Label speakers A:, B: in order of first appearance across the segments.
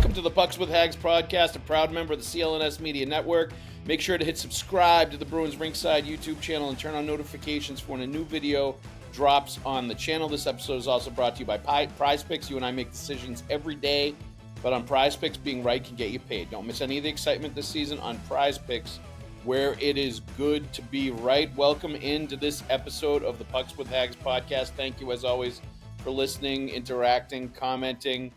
A: Welcome to the Pucks with Haggs podcast, a proud member of the CLNS Media Network. Make sure to hit subscribe to the Bruins Rinkside YouTube channel and turn on notifications for when a new video drops on the channel. This episode is also brought to you by PrizePicks. You and I make decisions every day, but on PrizePicks, being right can get you paid. Don't miss any of the excitement this season on PrizePicks, where it is good to be right. Welcome into this episode of the Pucks with Haggs podcast. Thank you, as always, for listening, interacting, commenting,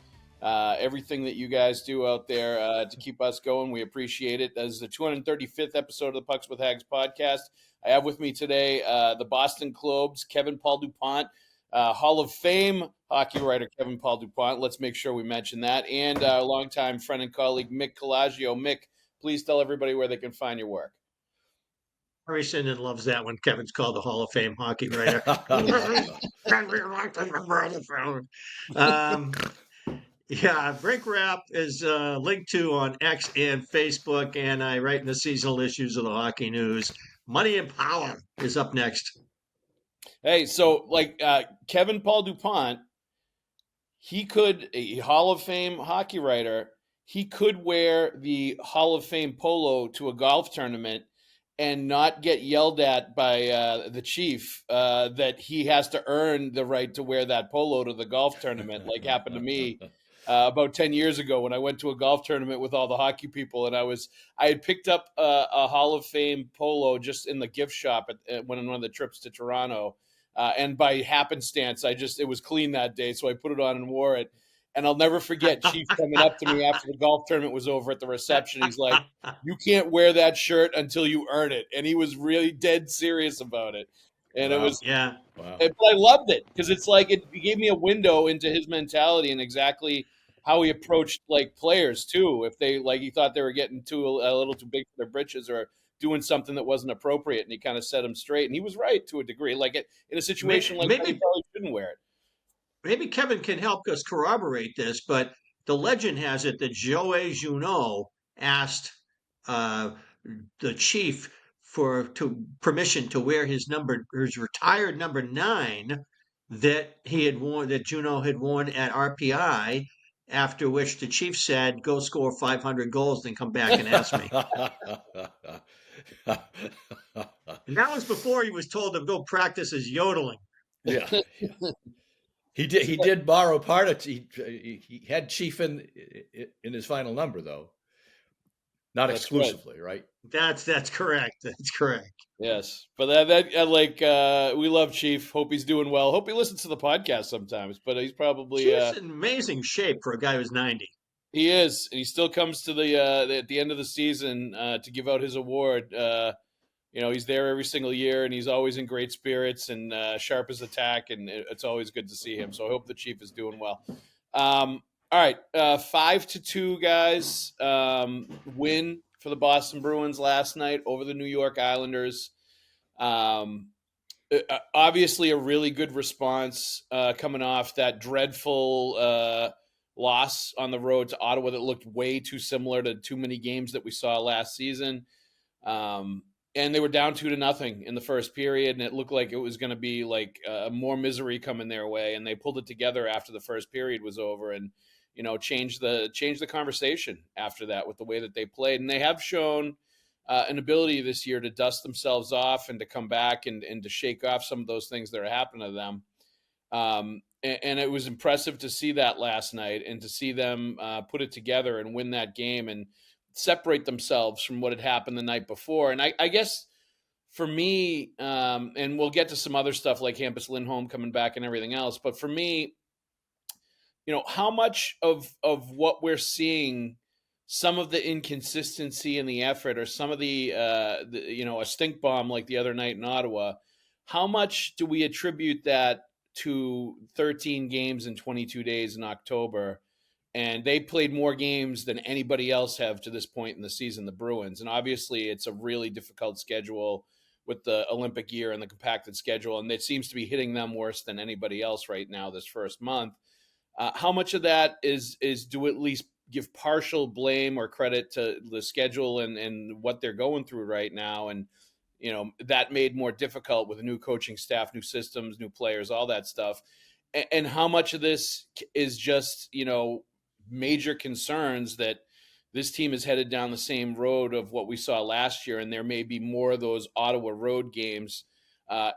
A: everything that you guys do out there to keep us going. We appreciate it. That is the 235th episode of the Pucks with Haggs podcast. I have with me today the Boston Globe's Kevin Paul Dupont, Hall of Fame hockey writer Kevin Paul Dupont. Let's make sure we mention that. And our longtime friend and colleague, Mick Colageo. Mick, please tell everybody where they can find your work.
B: Harry Sinden loves that when Kevin's called the Hall of Fame hockey writer. Break Wrap is linked to on X and Facebook, and I write in the seasonal issues of the Hockey News. Money and Power is up next.
A: Hey, so Kevin Paul Dupont, a Hall of Fame hockey writer, he could wear the Hall of Fame polo to a golf tournament and not get yelled at by the chief that he has to earn the right to wear that polo to the golf tournament, like happened to me about 10 years ago when I went to a golf tournament with all the hockey people, and I had picked up a Hall of Fame polo just in the gift shop at one of the trips to Toronto, and by happenstance, it was clean that day, so I put it on and wore it. And I'll never forget Chief coming up to me after the golf tournament was over at the reception. He's like, "You can't wear that shirt until you earn it." And he was really dead serious about it. And
B: Wow.
A: It was,
B: yeah.
A: Wow. But I loved it because it's like it gave me a window into his mentality and exactly how he approached players too. If they he thought they were getting a little too big for their britches or doing something that wasn't appropriate, and he kind of set them straight. And he was right to a degree. In a situation that, he probably shouldn't wear it.
B: Maybe Kevin can help us corroborate this, but the legend has it that Joe Haggerty asked the chief for permission to wear his retired number 9 that he had worn, that Juneau had worn at RPI. After which the chief said, "Go score 500 goals, then come back and ask me." And that was before he was told to go practice his yodeling.
C: Yeah. He did borrow part of he had Chief in his final number, though. Not that's exclusively, right?
B: That's correct. That's correct.
A: Yes, but we love Chief. Hope he's doing well. Hope he listens to the podcast sometimes. But he's probably
B: Chief's in amazing shape for a guy who's 90.
A: He is, and he still comes to the at the end of the season to give out his award. He's there every single year, and he's always in great spirits and sharp as a tack, and it's always good to see him. So I hope the Chief is doing well. All right, 5-2, guys. Win for the Boston Bruins last night over the New York Islanders. Obviously, a really good response coming off that dreadful loss on the road to Ottawa that looked way too similar to too many games that we saw last season. And they were down 2-0 in the first period, and it looked like it was going to be more misery coming their way. And they pulled it together after the first period was over, and changed the conversation after that with the way that they played. And they have shown an ability this year to dust themselves off and to come back and to shake off some of those things that are happening to them. And it was impressive to see that last night and to see them put it together and win that game and separate themselves from what had happened the night before. And I guess for me, and we'll get to some other stuff like Hampus Lindholm coming back and everything else, but for me, how much of what we're seeing, some of the inconsistency in the effort or some of the a stink bomb like the other night in Ottawa, how much do we attribute that to 13 games in 22 days in October? And they played more games than anybody else have to this point in the season, the Bruins. And obviously it's a really difficult schedule with the Olympic year and the compacted schedule. And it seems to be hitting them worse than anybody else right now this first month. How much of that is do at least give partial blame or credit to the schedule and what they're going through right now? And, that made more difficult with a new coaching staff, new systems, new players, all that stuff. And how much of this is just, major concerns that this team is headed down the same road of what we saw last year, and there may be more of those Ottawa road games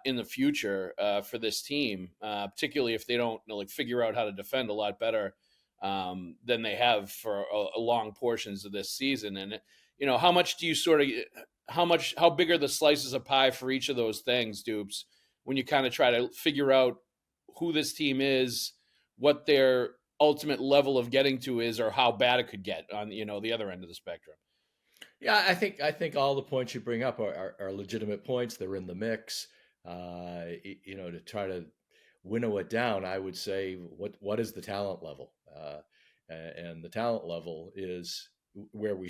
A: in the future for this team, particularly if they don't figure out how to defend a lot better than they have for a long portions of this season. And how much do you how big are the slices of pie for each of those things, Dupes, when you kind of try to figure out who this team is, what their ultimate level of getting to is, or how bad it could get on the other end of the spectrum?
C: Yeah, I think all the points you bring up are legitimate points. They're in the mix. To try to winnow it down, I would say what is the talent level? And the talent level is where we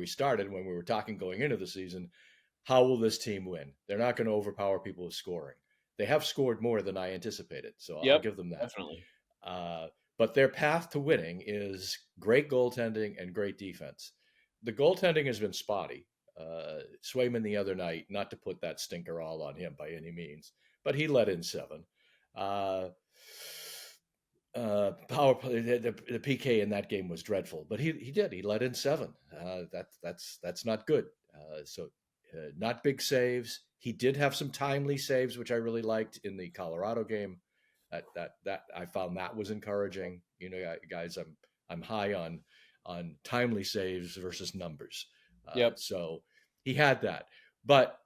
C: started when we were talking going into the season. How will this team win? They're not going to overpower people with scoring. They have scored more than I anticipated, so I'll give them that.
A: Definitely.
C: But their path to winning is great goaltending and great defense. The goaltending has been spotty. Swayman the other night, not to put that stinker all on him by any means, but he let in 7. Power play, the PK in that game was dreadful, but he let in 7. That's not good. Not big saves. He did have some timely saves, which I really liked in the Colorado game. That I found that was encouraging. Guys, I'm high on timely saves versus numbers. So he had that, but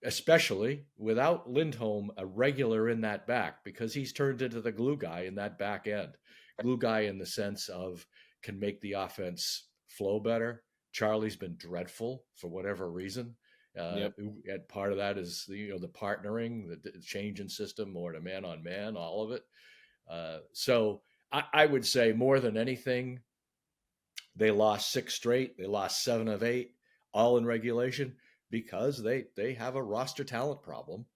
C: especially without Lindholm, a regular in that back, because he's turned into the glue guy in that back end. Glue guy in the sense of can make the offense flow better. Charlie's been dreadful for whatever reason. And part of that is the partnering, the change in system, more to man on man, all of it. So I would say more than anything, they lost 6 straight. They lost 7 of 8, all in regulation, because they have a roster talent problem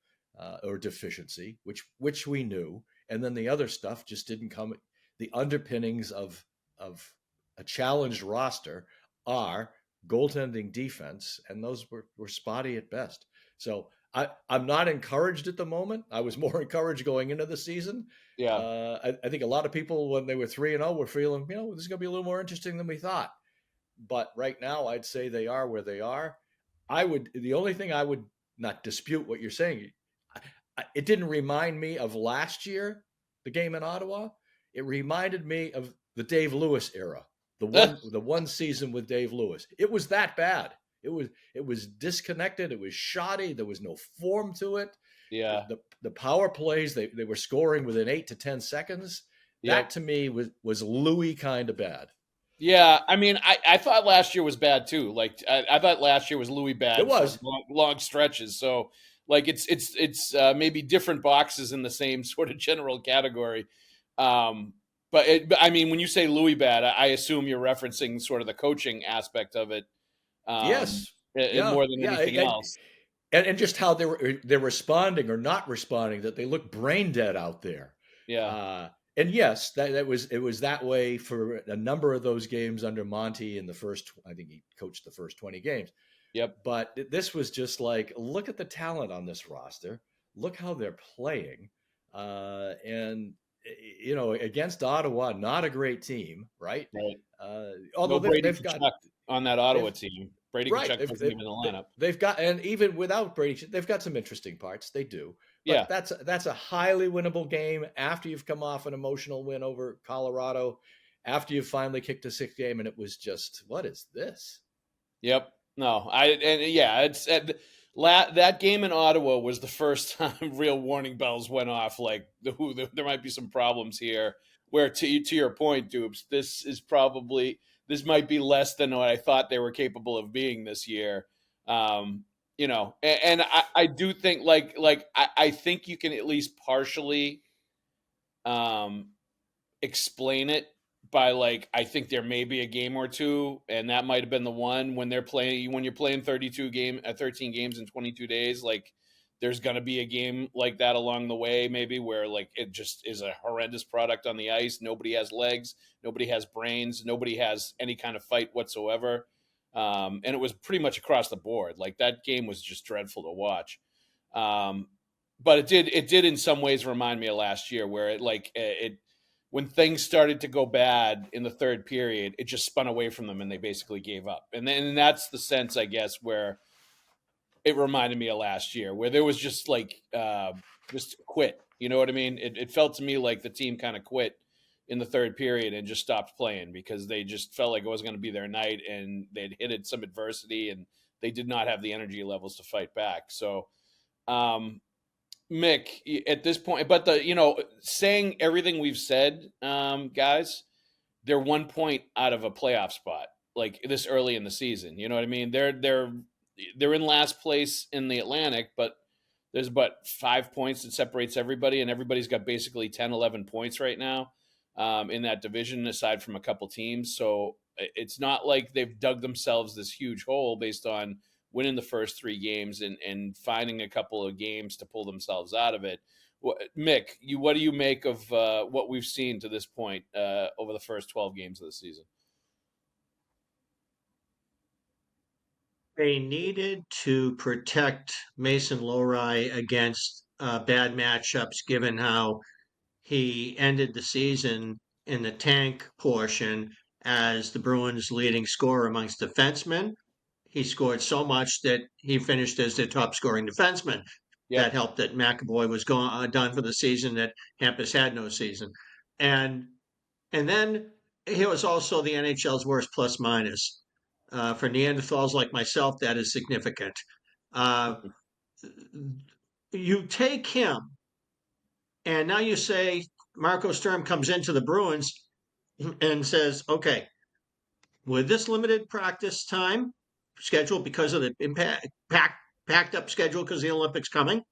C: or deficiency, which we knew, and then the other stuff just didn't come. The underpinnings of a challenged roster are goaltending, defense, and those were spotty at best. So I'm not encouraged at the moment. I was more encouraged going into the season. I think a lot of people, when they were 3-0, were feeling, this is going to be a little more interesting than we thought. But right now, I'd say they are where they are. The only thing I would not dispute what you're saying. It didn't remind me of last year, the game in Ottawa. It reminded me of the Dave Lewis era. The one season with Dave Lewis. It was that bad. It was disconnected. It was shoddy. There was no form to it.
A: Yeah.
C: The power plays, they were scoring within 8 to 10 seconds. That to me was Louis kind of bad.
A: Yeah, I mean, I thought last year was bad too. Like I thought last year was Louis bad.
C: It was
A: for long stretches. So like it's maybe different boxes in the same sort of general category. But I mean, when you say Louis bad, I assume you're referencing sort of the coaching aspect of it.
C: Yes.
A: More than anything else.
C: And just how they're responding or not responding, that they look brain dead out there.
A: Yeah.
C: And yes, it was that way for a number of those games under Monty in the first. I think he coached the first 20 games.
A: Yep.
C: But this was just like, look at the talent on this roster. Look how they're playing. And against Ottawa, not a great team, right?
A: Right.
C: Although they've got
A: on that Ottawa team. Brady Tkachuk wasn't even in the lineup.
C: They've got, and even without Brady, they've got some interesting parts. They do. But that's a highly winnable game after you've come off an emotional win over Colorado, after you've finally kicked a 6th game, and it was just, what is this?
A: Yep. No, that game in Ottawa was the first time real warning bells went off. Like there might be some problems here. Where to your point, Dupes, this might be less than what I thought they were capable of being this year. And I do think I think you can at least partially explain it by I think there may be a game or two, and that might have been the one when you're playing 13 games in 22 days, there's going to be a game like that along the way, maybe where it just is a horrendous product on the ice. Nobody has legs, nobody has brains, nobody has any kind of fight whatsoever. And it was pretty much across the board. That game was just dreadful to watch. But it did in some ways remind me of last year, where it when things started to go bad in the third period, it just spun away from them and they basically gave up. And then that's the sense, I guess, where it reminded me of last year, where there was just like just quit. You know what I mean? It felt to me like the team kind of quit in the third period and just stopped playing because they just felt like it wasn't going to be their night, and they'd hit some adversity and they did not have the energy levels to fight back. So, Mick, at this point, but saying everything we've said, guys, they're 1 point out of a playoff spot, like this early in the season. You know what I mean? They're in last place in the Atlantic, but there's but 5 points that separates everybody, and everybody's got basically 10, 11 points right now in that division, aside from a couple teams. So it's not like they've dug themselves this huge hole based on winning the first 3 games and finding a couple of games to pull themselves out of it. Mick, what do you make of what we've seen to this point over the first 12 games of the season?
B: They needed to protect Mason Lohrei against bad matchups, given how he ended the season in the tank portion as the Bruins' leading scorer amongst defensemen. He scored so much that he finished as their top scoring defenseman.
A: Yep.
B: That helped that McAvoy was done for the season, that Hampus had no season. And then he was also the NHL's worst plus minus. For Neanderthals like myself, that is significant. You take him, and now you say Marco Sturm comes into the Bruins and says, okay, with this limited practice time schedule because of the packed up schedule because the Olympics coming,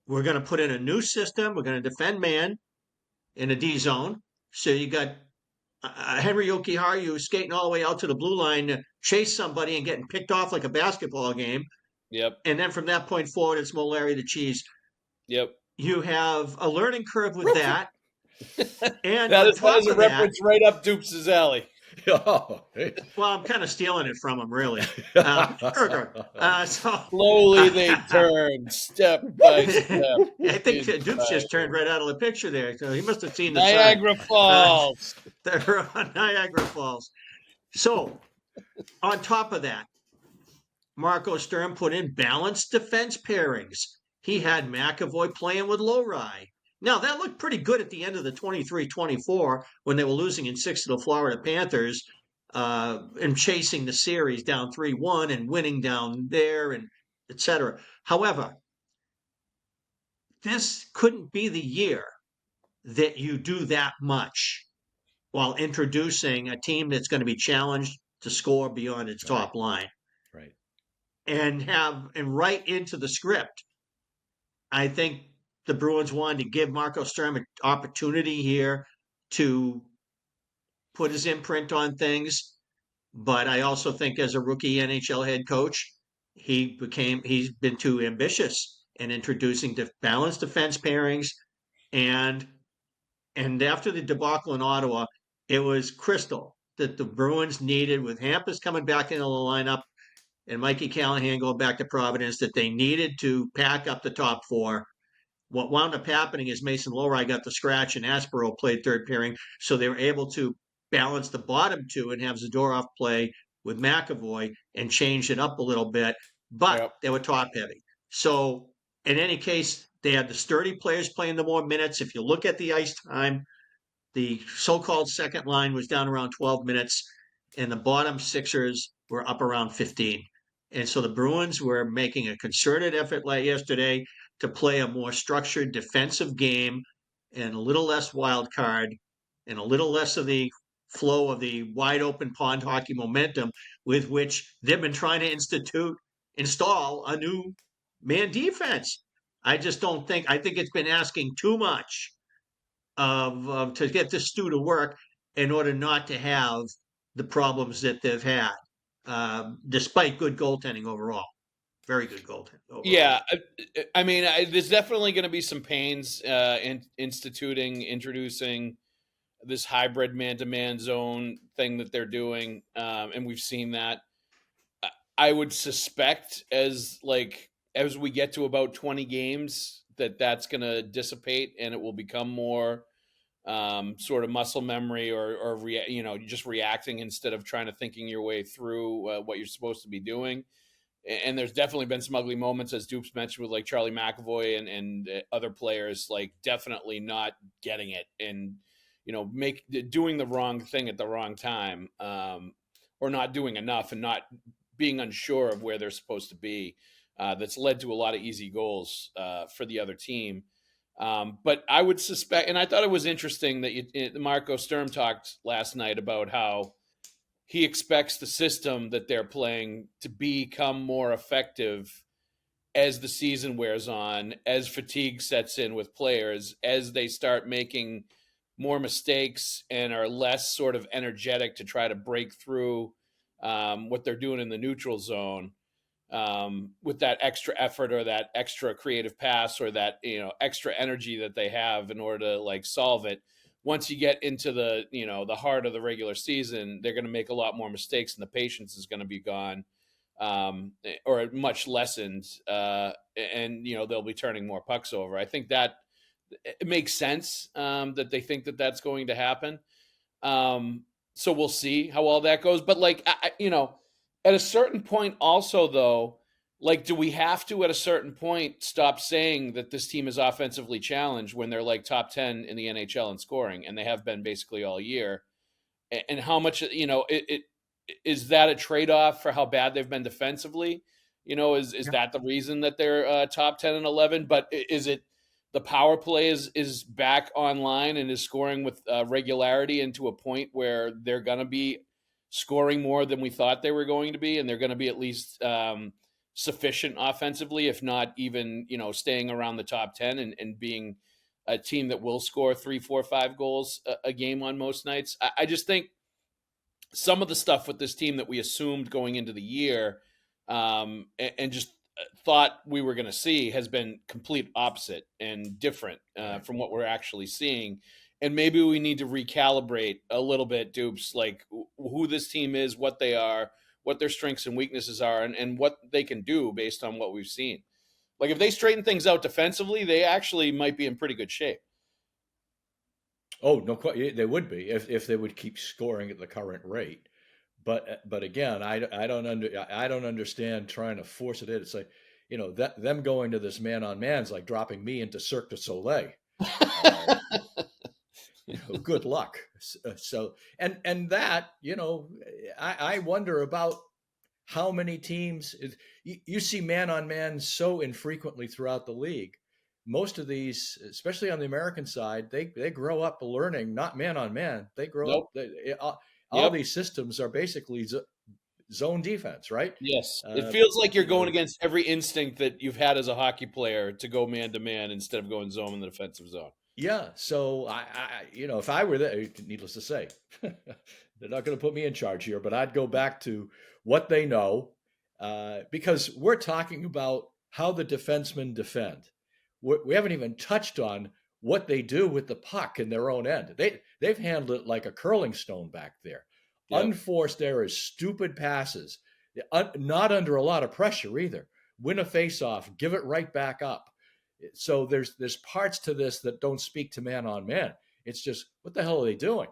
B: we're going to put in a new system. We're going to defend man in a D zone. So you got Henry Jokiharju skating all the way out to the blue line to chase somebody and getting picked off like a basketball game.
A: Yep.
B: And then from that point forward, it's Mo Larry the Cheese.
A: Yep.
B: You have a learning curve with that. And
A: that
B: on
A: is
B: top
A: a
B: of
A: reference
B: that,
A: right up Dupes' alley.
C: Oh, hey.
B: Well, I'm kind of stealing it from him, really.
A: Slowly they turn, step by step.
B: I think Dupes just turned right out of the picture there. So he must have seen the
A: Niagara Falls.
B: They're on Niagara Falls. So, on top of that, Marco Sturm put in balanced defense pairings. He had McAvoy playing with Lohrei. Now, that looked pretty good at the end of the 23-24 when they were losing in 6 to the Florida Panthers and chasing the series down 3-1 and winning down there, and etc. However, this couldn't be the year that you do that much while introducing a team that's going to be challenged to score beyond its top line.
C: Right.
B: And right into the script. I think the Bruins wanted to give Marco Sturm an opportunity here to put his imprint on things. But I also think as a rookie NHL head coach, he's been too ambitious in introducing balanced defense pairings. And after the debacle in Ottawa, it was crystal that the Bruins needed, with Hampus coming back into the lineup and Mikey Callahan going back to Providence, that they needed to pack up the top 4. What wound up happening is Mason Lohrei got the scratch and Aspero played third pairing, so they were able to balance the bottom 2 and have Zadorov play with McAvoy and change it up a little bit, but they were top heavy. So in any case, they had the sturdy players playing the more minutes. If you look at the ice time, the so-called second line was down around 12 minutes, and the bottom sixers were up around 15. And so the Bruins were making a concerted effort like yesterday to play a more structured defensive game and a little less wild card and a little less of the flow of the wide open pond hockey momentum with which they've been trying to install a new man defense. I think it's been asking too much to get this stew to work in order not to have the problems that they've had, despite good goaltending overall. Very good goaltending overall.
A: Yeah, I mean, there's definitely going to be some pains in introducing this hybrid man-to-man zone thing that they're doing, and we've seen that. I would suspect as we get to about 20 games that's going to dissipate and it will become more sort of muscle memory or just reacting instead of trying to thinking your way through what you're supposed to be doing. And there's definitely been some ugly moments, as Dupes mentioned, with like Charlie McAvoy and other players, like definitely not getting it and, doing the wrong thing at the wrong time, or not doing enough and not being unsure of where they're supposed to be. That's led to a lot of easy goals for the other team. But I would suspect, and I thought it was interesting that Marco Sturm talked last night about how he expects the system that they're playing to become more effective as the season wears on, as fatigue sets in with players, as they start making more mistakes and are less sort of energetic to try to break through what they're doing in the neutral zone. With that extra effort or that extra creative pass or that extra energy that they have in order to like solve it. Once you get into the heart of the regular season, they're going to make a lot more mistakes and the patience is going to be gone, or much lessened, and they'll be turning more pucks over. I think that it makes sense that they think that that's going to happen. So we'll see how all that goes. But like at a certain point also, though, like, do we have to, at a certain point, stop saying that this team is offensively challenged when they're like top 10 in the NHL in scoring, and they have been basically all year? And how much, it is that a trade-off for how bad they've been defensively? Is that the reason that they're top 10 and 11? But is it the power play is back online and is scoring with regularity and to a point where they're going to be scoring more than we thought they were going to be, and they're going to be at least sufficient offensively, if not even, staying around the top 10 and being a team that will score 3, 4, 5 goals a game on most nights. I just think some of the stuff with this team that we assumed going into the year and just thought we were going to see has been complete opposite and different from what we're actually seeing. And maybe we need to recalibrate a little bit, Dupes, like who this team is, what they are, what their strengths and weaknesses are, and what they can do based on what we've seen. Like if they straighten things out defensively, they actually might be in pretty good shape.
C: Oh, no, they would be if they would keep scoring at the current rate. But again, I don't understand trying to force it in. It's like, them going to this man on man's like dropping me into Cirque du Soleil. Good luck. So and that, I wonder about how many teams you see man on man so infrequently throughout the league. Most of these, especially on the American side, they grow up learning not man on man. They grow up. All these systems are basically zone defense, right?
A: Yes. It feels like you're going against every instinct that you've had as a hockey player to go man to man instead of going zone in the defensive zone.
C: Yeah. So I if I were there, needless to say, they're not going to put me in charge here, but I'd go back to what they know, because we're talking about how the defensemen defend. We haven't even touched on what they do with the puck in their own end. They've handled it like a curling stone back there. Yep. Unforced errors, stupid passes, not under a lot of pressure either. Win a face-off, give it right back up. So there's parts to this that don't speak to man on man. It's just, what the hell are they doing?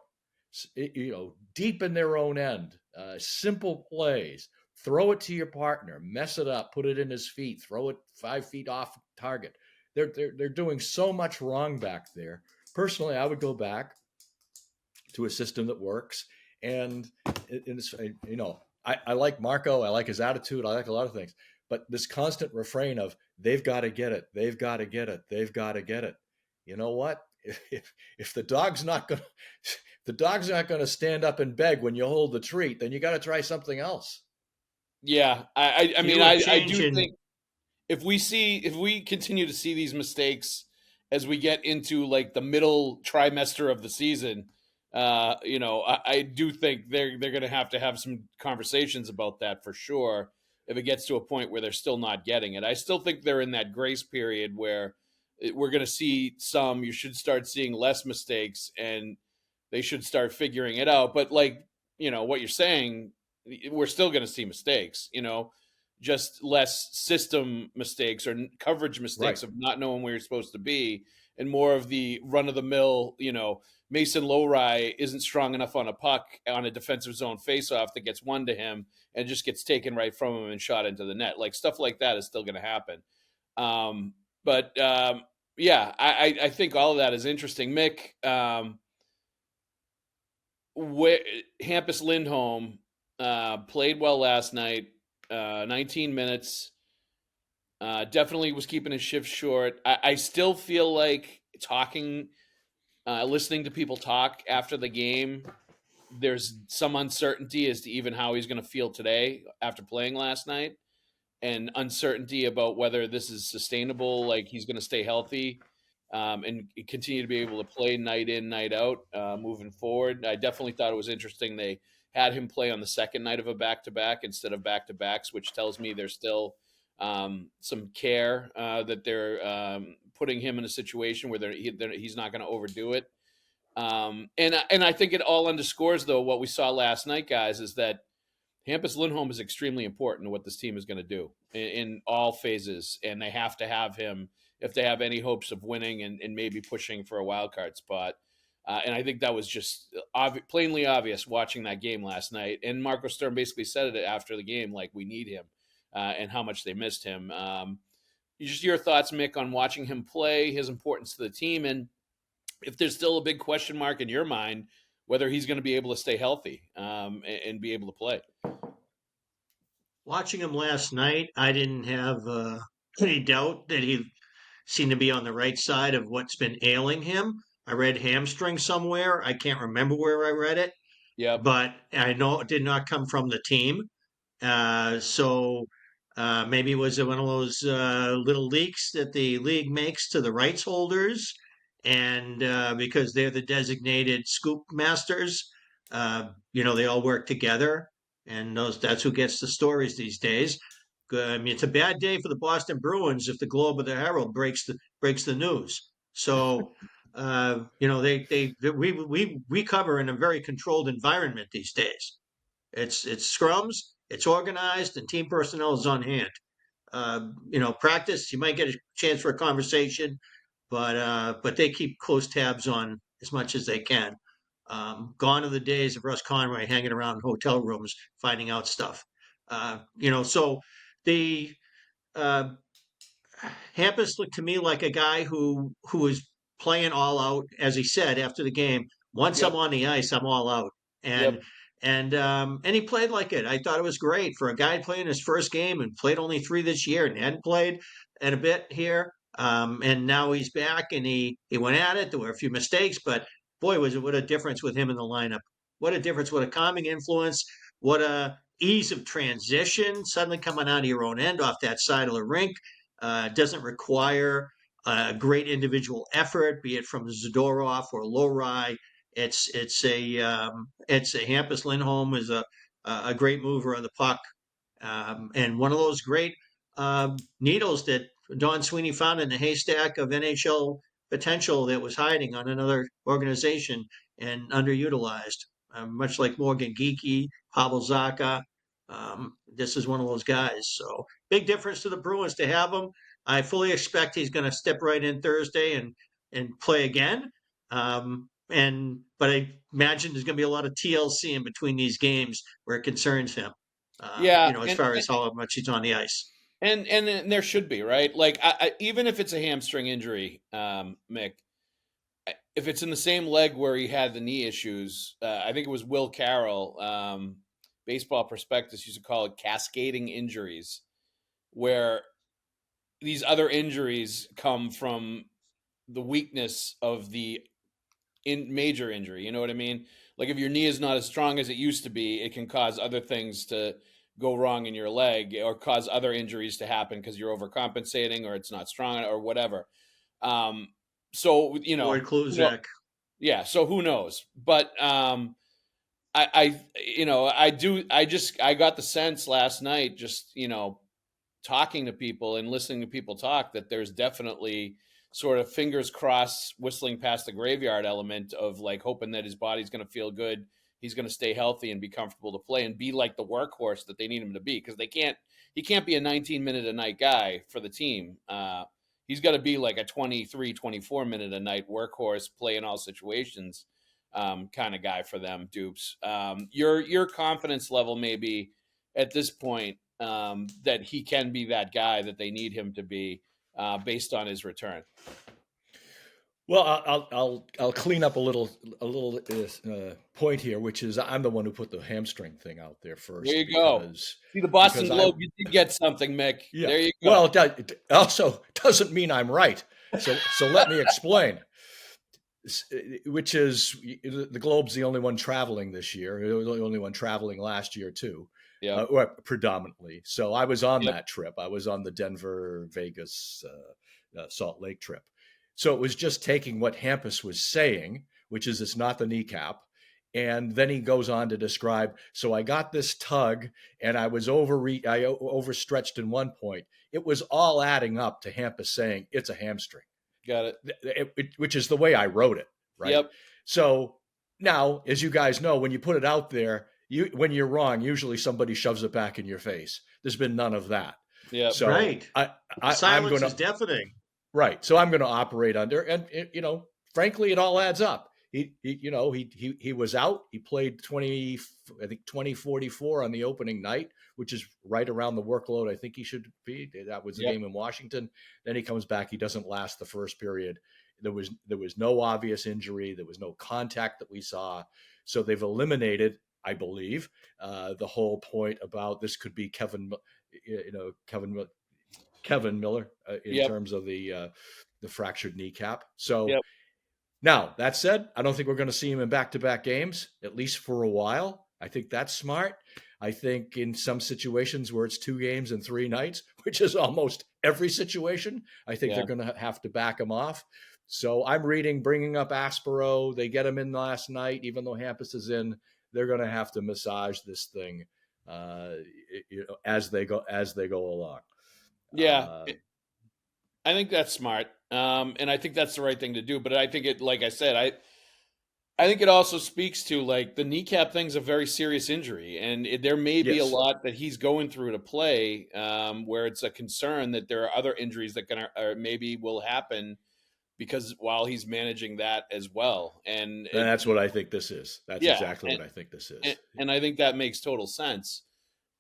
C: Deep in their own end, simple plays. Throw it to your partner, mess it up, put it in his feet, throw it 5 feet off target. They're doing so much wrong back there. Personally, I would go back to a system that works. And I like Marco. I like his attitude. I like a lot of things. But this constant refrain of they've got to get it, they've got to get it, they've got to get it. You know what? If the dog's not going to stand up and beg when you hold the treat, then you got to try something else.
A: Yeah, I mean, I do think if we continue to see these mistakes as we get into like the middle trimester of the season, I do think they're going to have some conversations about that for sure. If it gets to a point where they're still not getting it, I still think they're in that grace period where we're going to see some. You should start seeing less mistakes, and they should start figuring it out. But like what you're saying, we're still going to see mistakes. Just less system mistakes or coverage mistakes of not knowing where you're supposed to be and more of the run of the mill, Mason Lowry isn't strong enough on a puck on a defensive zone faceoff that gets one to him and just gets taken right from him and shot into the net. Like stuff like that is still going to happen. Yeah, I think all of that is interesting. Mick, Hampus Lindholm played well last night, 19 minutes. Definitely was keeping his shift short. I still feel like listening to people talk after the game, there's some uncertainty as to even how he's going to feel today after playing last night, and uncertainty about whether this is sustainable, like he's going to stay healthy and continue to be able to play night in, night out moving forward. I definitely thought it was interesting they had him play on the second night of a back-to-back instead of back-to-backs, which tells me there's still some care that they're putting him in a situation where he's not going to overdo it. And I think it all underscores, though, what we saw last night, guys, is that Hampus Lindholm is extremely important to what this team is going to do in all phases, and they have to have him if they have any hopes of winning and maybe pushing for a wild card spot. And I think that was just plainly obvious watching that game last night. And Marco Sturm basically said it after the game, like, we need him and how much they missed him. Just your thoughts, Mick, on watching him play, his importance to the team, and if there's still a big question mark in your mind, whether he's going to be able to stay healthy and be able to play.
B: Watching him last night, I didn't have any doubt that he seemed to be on the right side of what's been ailing him. I read hamstring somewhere. I can't remember where I read it,
A: Yep.
B: but I know it did not come from the team. So maybe it was one of those little leaks that the league makes to the rights holders, and because they're the designated scoop masters, they all work together, and that's who gets the stories these days. I mean, it's a bad day for the Boston Bruins if the Globe or the Herald breaks the news. So. We cover in a very controlled environment these days. It's scrums, it's organized, and team personnel is on hand. Practice, you might get a chance for a conversation, but they keep close tabs on as much as they can. Gone are the days of Russ Conway hanging around in hotel rooms finding out stuff. So the Hampus looked to me like a guy who was playing all out, as he said after the game. Once
A: Yep.
B: I'm on the ice, I'm all out, and
A: Yep.
B: and he played like it. I thought it was great for a guy playing his first game and played only 3 this year and hadn't played in a bit here. And now he's back and he went at it. There were a few mistakes, but boy, what a difference with him in the lineup. What a difference! What a calming influence! What a ease of transition! Suddenly coming out of your own end off that side of the rink. Doesn't require a great individual effort, be it from Zadorov or Lowry. It's a Hampus Lindholm is a great mover of the puck, and one of those great needles that Don Sweeney found in the haystack of NHL potential that was hiding on another organization and underutilized. Much like Morgan Geekie, Pavel Zacha, this is one of those guys. So big difference to the Bruins to have him. I fully expect he's going to step right in Thursday and play again. But I imagine there's going to be a lot of TLC in between these games where it concerns him.
A: Yeah.
B: As far as how much he's on the ice.
A: And there should be, right? Like, even if it's a hamstring injury, Mick, if it's in the same leg where he had the knee issues, I think it was Will Carroll, Baseball Prospectus used to call it cascading injuries, where these other injuries come from the weakness of the major injury. You know what I mean? Like, if your knee is not as strong as it used to be, it can cause other things to go wrong in your leg or cause other injuries to happen because you're overcompensating or it's not strong or whatever. So,
B: Lloyd Kluzak.
A: Yeah. So who knows? But I got the sense last night, just, talking to people and listening to people talk, that there's definitely sort of fingers crossed, whistling past the graveyard element of, like, hoping that his body's going to feel good. He's going to stay healthy and be comfortable to play and be like the workhorse that they need him to be. Because he can't be a 19-minute a night guy for the team. he's got to be like a 23, 24 minute a night workhorse, play in all situations kind of guy for them, Dupes. Your confidence level maybe at this point that he can be that guy that they need him to be based on his return.
C: Well, I'll clean up a little point here, which is I'm the one who put the hamstring thing out there first.
A: There you go. See the Boston Globe, you did get something, Mick.
C: Yeah.
A: There you go.
C: Well, it also doesn't mean I'm right. So let me explain. Which is the Globe's the only one traveling this year. It was the only one traveling last year too.
A: Yeah,
C: predominantly. So I was on that trip. I was on the Denver, Vegas, Salt Lake trip. So it was just taking what Hampus was saying, which is it's not the kneecap. And then he goes on to describe, so I got this tug and I was overstretched in one point. It was all adding up to Hampus saying it's a hamstring.
A: Got it.
C: Which is the way I wrote it, right?
A: Yep.
C: So now, as you guys know, when you put it out there, when you're wrong, usually somebody shoves it back in your face. There's been none of that.
B: Yeah.
C: So
B: right. Silence is deafening.
C: Right. So I'm going to operate under, and frankly, it all adds up. He was out. He played 20-44 on the opening night, which is right around the workload I think he should be. That was the game in Washington. Then he comes back. He doesn't last the first period. There was no obvious injury. There was no contact that we saw. So they've eliminated, I believe, the whole point about this could be Kevin Miller in terms of the fractured kneecap. So. Now, that said, I don't think we're going to see him in back-to-back games, at least for a while. I think that's smart. I think in some situations where it's 2 games and 3 nights, which is almost every situation, I think they're going to have to back him off. So I'm bringing up Aspero. They get him in last night, even though Hampus is in. They're going to have to massage this thing as they go along.
A: Yeah. I think that's smart. And I think that's the right thing to do. But I think it, like I said, I think it also speaks to like the kneecap thing's a very serious injury. And there may be a lot that he's going through to play where it's a concern that there are other injuries that maybe will happen because while he's managing that as well. And
C: that's what I think this is. That's exactly what I think this is.
A: And I think that makes total sense.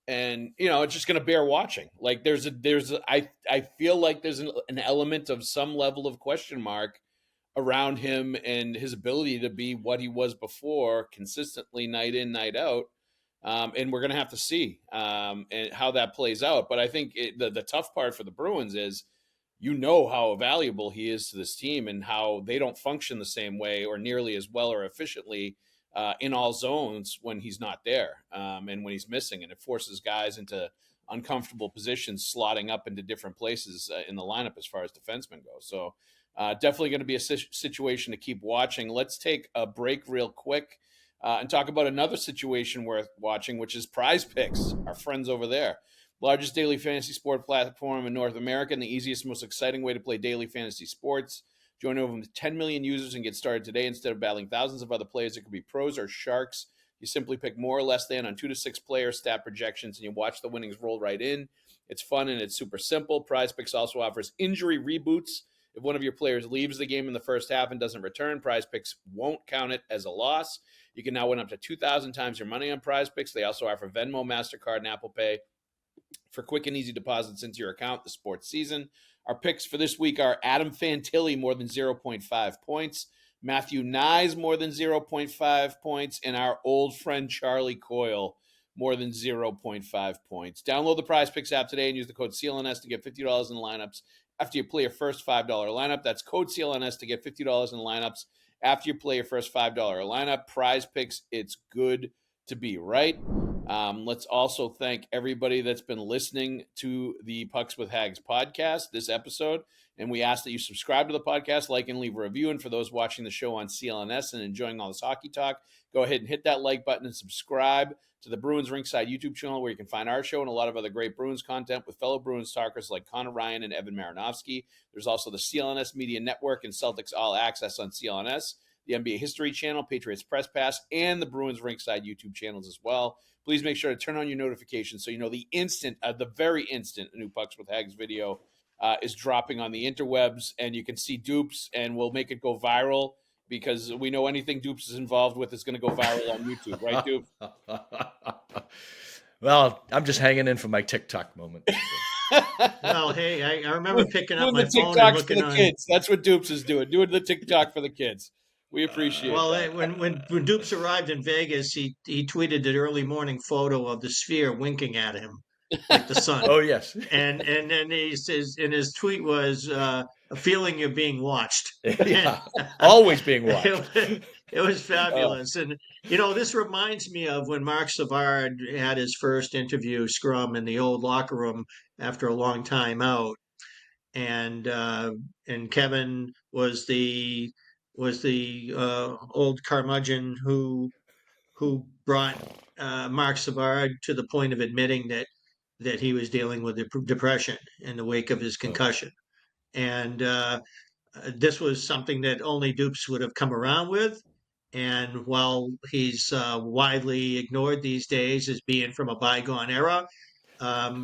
A: And, it's just going to bear watching. Like I feel like there's an element of some level of question mark around him and his ability to be what he was before consistently night in, night out. And we're going to have to see and how that plays out. But I think the tough part for the Bruins is, how valuable he is to this team and how they don't function the same way or nearly as well or efficiently in all zones when he's not there and when he's missing. And it forces guys into uncomfortable positions, slotting up into different places in the lineup as far as defensemen go. So definitely going to be a situation to keep watching. Let's take a break real quick and talk about another situation worth watching, which is PrizePicks, our friends over there. Largest daily fantasy sport platform in North America and the easiest, most exciting way to play daily fantasy sports. Join over 10 million users and get started today. Instead of battling thousands of other players, it could be pros or sharks. You simply pick more or less than on 2 to 6 player stat projections, and you watch the winnings roll right in. It's fun and it's super simple. PrizePicks also offers injury reboots. If one of your players leaves the game in the first half and doesn't return, PrizePicks won't count it as a loss. You can now win up to 2,000 times your money on PrizePicks. They also offer Venmo, MasterCard, and Apple Pay for quick and easy deposits into your account this sports season. Our picks for this week are Adam Fantilli, more than 0.5 points, Matthew Nyes, more than 0.5 points, and our old friend Charlie Coyle, more than 0.5 points. Download the PrizePicks app today and use the code CLNS to get $50 in lineups after you play your first $5 lineup. That's code CLNS to get $50 in lineups after you play your first $5 lineup. PrizePicks, it's good to be right. Let's also thank everybody that's been listening to the Pucks with Haggs podcast this episode. And we ask that you subscribe to the podcast, like and leave a review. And for those watching the show on CLNS and enjoying all this hockey talk, go ahead and hit that like button and subscribe to the Bruins Rinkside YouTube channel, where you can find our show and a lot of other great Bruins content with fellow Bruins talkers like Conor Ryan and Evan Marinofski. There's also the CLNS Media Network and Celtics All Access on CLNS, the NBA History Channel, Patriots Press Pass, and the Bruins Rinkside YouTube channels as well. Please make sure to turn on your notifications so you know the very instant a new Pucks with Haggs video is dropping on the interwebs, and you can see dupes, and we'll make it go viral because we know anything dupes is involved with is going to go viral on YouTube, right, Dupes?
C: Well, I'm just hanging in for my TikTok moment. So.
B: Well, hey, I remember picking up
A: doing
B: my
A: the
B: phone and
A: TikToks for
B: looking
A: the
B: on.
A: kids. That's what Dupes is doing the TikTok for the kids. We appreciate
B: Well,
A: that.
B: when Dupes arrived in Vegas, he tweeted an early morning photo of the sphere winking at him, like the sun.
C: Oh yes,
B: and then he says, and his tweet was a feeling you're being watched.
C: yeah, always being watched.
B: It was fabulous. And this reminds me of when Mark Savard had his first interview scrum in the old locker room after a long time out, and Kevin was the old curmudgeon who brought Mark Savard to the point of admitting that he was dealing with depression in the wake of his concussion. And this was something that only Dupes would have come around with. And while he's widely ignored these days as being from a bygone era,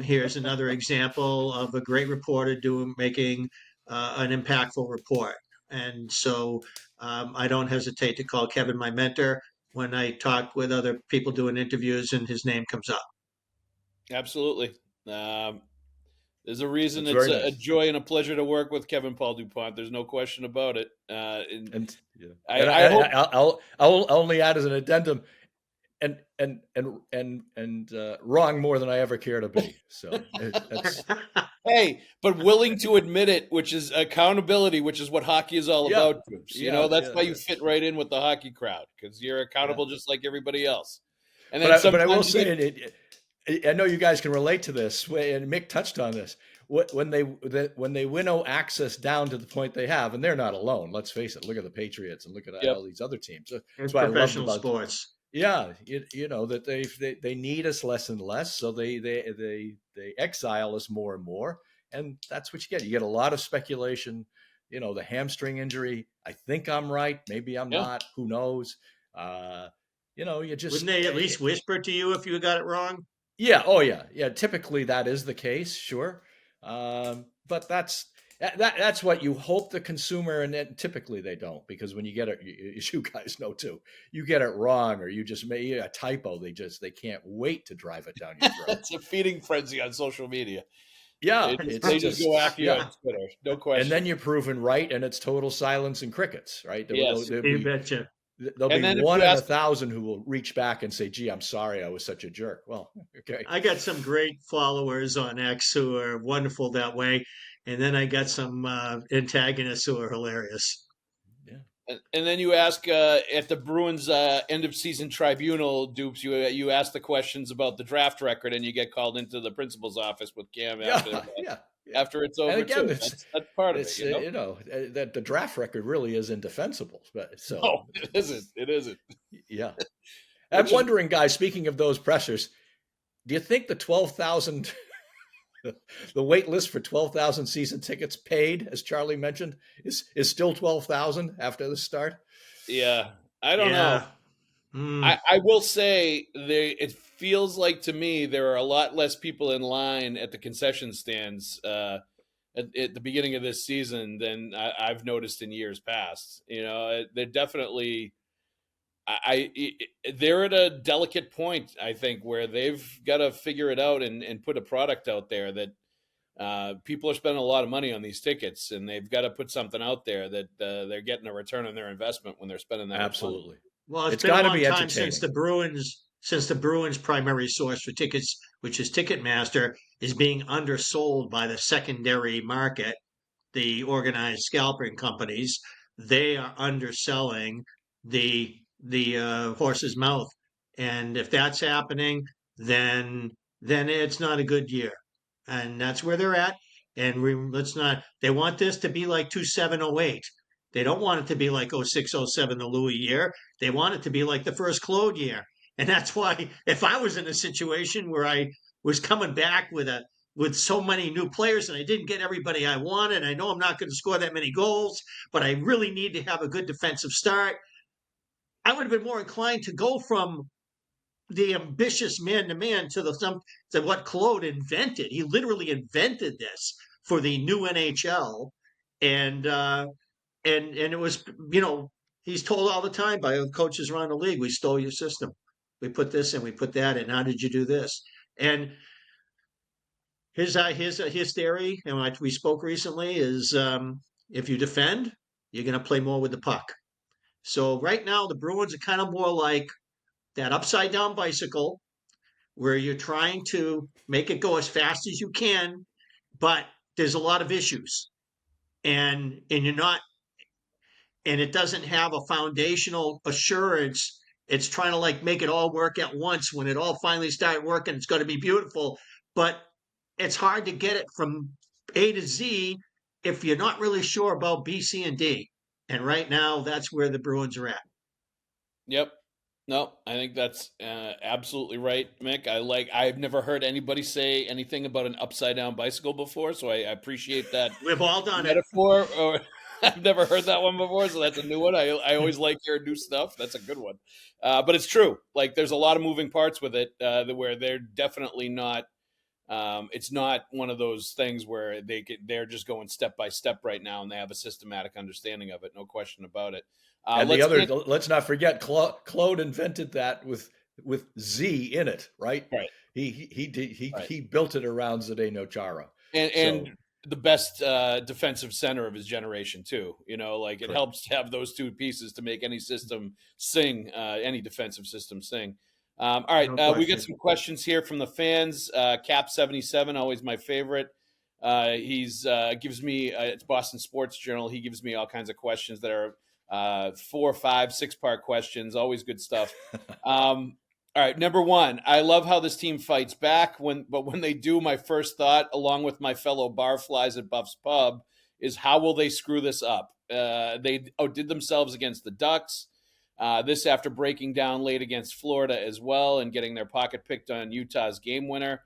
B: here's another example of a great reporter making an impactful report. And so I don't hesitate to call Kevin my mentor when I talk with other people doing interviews and his name comes up.
A: Absolutely. There's a reason
C: That's
A: it's
C: very
A: a
C: nice.
A: joy and a pleasure to work with Kevin Paul Dupont. There's no question about it.
C: I'll only add as an addendum, and wrong more than I ever care to be. So that's
A: hey, but willing to admit it, which is accountability, which is what hockey is all about, Dupes. That's why you fit right in with the hockey crowd, because you're accountable just like everybody else. And then
C: but I will say, I know you guys can relate to this, and Mick touched on this. When they winnow access down to the point they have, and they're not alone. Let's face it. Look at the Patriots and look at all these other teams. That's why
B: professional sports.
C: Yeah, that they need us less and less, so they exile us more and more, and that's what you get. You get a lot of speculation. The hamstring injury. I think I'm right. Maybe I'm not. Who knows? You just
B: wouldn't they at least whisper to you if you got it wrong?
C: Yeah. Oh, yeah. Yeah. Typically, that is the case. Sure, but that's what you hope the consumer, and then typically they don't, because when you get it, as you guys know too, you get it wrong or you just made a typo. They can't wait to drive it down your throat.
A: It's a feeding frenzy on social media.
C: Yeah,
A: they just go after you on Twitter. No question.
C: And then you're proven right, and it's total silence and crickets. Right?
B: Yes, you betcha.
C: There'll be 1 in 1,000 who will reach back and say, "Gee, I'm sorry, I was such a jerk." Well, okay.
B: I got some great followers on X who are wonderful that way, and then I got some antagonists who are hilarious.
A: Yeah. And then you ask at the Bruins end of season tribunal, Dupes. You ask the questions about the draft record, and you get called into the principal's office with Cam after it's over.
C: And again,
A: that's part of it.
C: That the draft record really is indefensible. But
A: no, it isn't. It isn't.
C: Yeah. I'm wondering, guys, speaking of those pressures, do you think the 12,000, the wait list for 12,000 season tickets paid, as Charlie mentioned, is still 12,000 after the start?
A: Yeah. I don't know. I will say it feels like to me there are a lot less people in line at the concession stands at the beginning of this season than I've noticed in years past. They're definitely they're at a delicate point, I think, where they've got to figure it out and put a product out there that people are spending a lot of money on these tickets, and they've got to put something out there that they're getting a return on their investment when they're spending that
C: Absolutely.
A: much money.
B: Well, it's been a long time since the Bruins' primary source for tickets, which is Ticketmaster, is being undersold by the secondary market, the organized scalping companies. They are underselling the horse's mouth, and if that's happening, then it's not a good year, and that's where they're at. And let's not. They want this to be like 2708. They don't want it to be like 0607, the Louis year. They want it to be like the first Claude year. And that's why if I was in a situation where I was coming back with so many new players and I didn't get everybody I wanted, I know I'm not going to score that many goals, but I really need to have a good defensive start, I would have been more inclined to go from the ambitious man-to-man to what Claude invented. He literally invented this for the new NHL, and it was, he's told all the time by coaches around the league, we stole your system, we put this in, we put that in. How did you do this? And his theory, and like we spoke recently, is if you defend, you're going to play more with the puck. So right now, the Bruins are kind of more like that upside down bicycle where you're trying to make it go as fast as you can, but there's a lot of issues, and you're not, and it doesn't have a foundational assurance. It's trying to like make it all work at once. When it all finally started working, it's going to be beautiful, but it's hard to get it from A to Z if you're not really sure about B, C, and D. And right now, that's where the Bruins are at.
A: Yep. No, I think that's absolutely right, Mick. I've never heard anybody say anything about an upside down bicycle before, so I appreciate that
B: We've all done
A: metaphor. Or I've never heard that one before, so that's a new one. I always like hearing new stuff. That's a good one. But it's true. Like, there's a lot of moving parts with it where they're definitely not. It's not one of those things where they're just going step by step right now, and they have a systematic understanding of it. No question about it.
C: And let's not forget, Claude invented that with Z in it, right?
A: Right.
C: He built it around Zdeno Chara,
A: and the best defensive center of his generation too. Like, it helps to have those two pieces to make any system sing, any defensive system sing. All right, we got some questions here from the fans. Cap77, always my favorite. He's gives me it's Boston Sports Journal. He gives me all kinds of questions that are 4, 5, 6-part questions. Always good stuff. All right, number one, I love how this team fights back. But when they do, my first thought, along with my fellow barflies at Buff's Pub, is how will they screw this up? They outdid themselves against the Ducks. This after breaking down late against Florida as well and getting their pocket picked on Utah's game winner.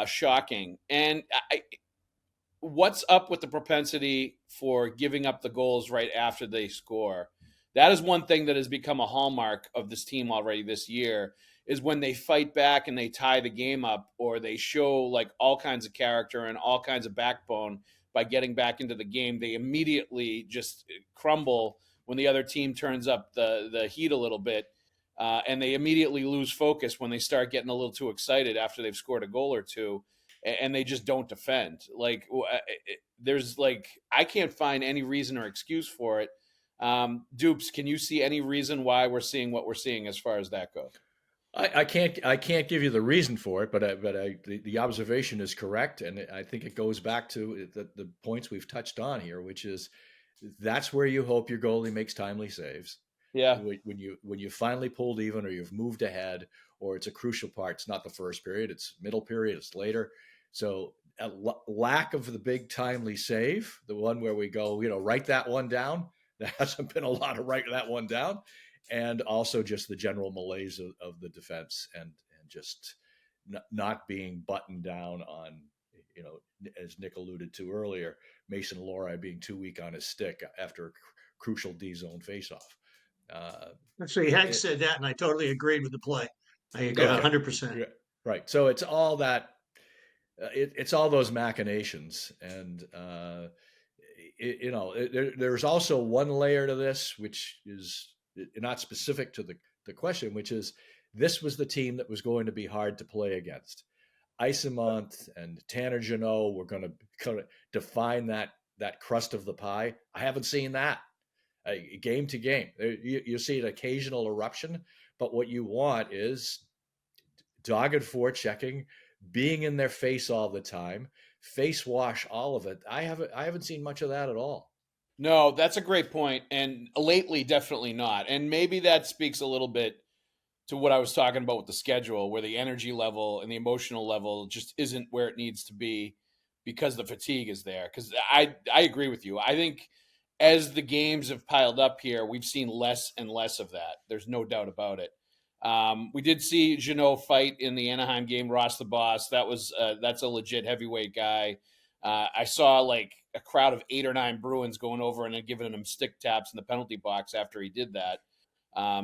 A: Shocking. And what's up with the propensity for giving up the goals right after they score? That is one thing that has become a hallmark of this team already this year, is when they fight back and they tie the game up, or they show like all kinds of character and all kinds of backbone by getting back into the game, they immediately just crumble when the other team turns up the heat a little bit, and they immediately lose focus when they start getting a little too excited after they've scored a goal or two, and they just don't defend. Like, there's like, I can't find any reason or excuse for it. Dupes, can you see any reason why we're seeing what we're seeing as far as that goes?
C: I can't give you the reason for it, but the observation is correct, and I think it goes back to the points we've touched on here, which is that's where you hope your goalie makes timely saves.
A: Yeah.
C: When you finally pulled even, or you've moved ahead, or it's a crucial part. It's not the first period; it's middle period, it's later. So a lack of the big timely save, the one where we go, write that one down. There hasn't been a lot of writing that one down, and also just the general malaise of the defense and just not being buttoned down on, as Nick alluded to earlier, Mason Lohrei being too weak on his stick after a crucial D-zone faceoff.
B: Actually, Haggs said that, and I totally agreed with the play. I agree 100%.
C: Right. So it's all that. It's all those machinations, and there's also one layer to this, which is not specific to the question, which is this was the team that was going to be hard to play against. Isamont and Tanner Jeannot were going to kind of define that crust of the pie. I haven't seen that game to game. You see an occasional eruption, but what you want is dogged forechecking, being in their face all the time, face wash all of it. I haven't seen much of that at all.
A: No, that's a great point. And lately, definitely not. And maybe that speaks a little bit to what I was talking about with the schedule, where the energy level and the emotional level just isn't where it needs to be because the fatigue is there. Because I agree with you. I think as the games have piled up here, we've seen less and less of that. There's no doubt about it. We did see Jeannot fight in the Anaheim game. Ross the Boss. That's a legit heavyweight guy. I saw like a crowd of 8 or 9 Bruins going over and then giving him stick taps in the penalty box after he did that.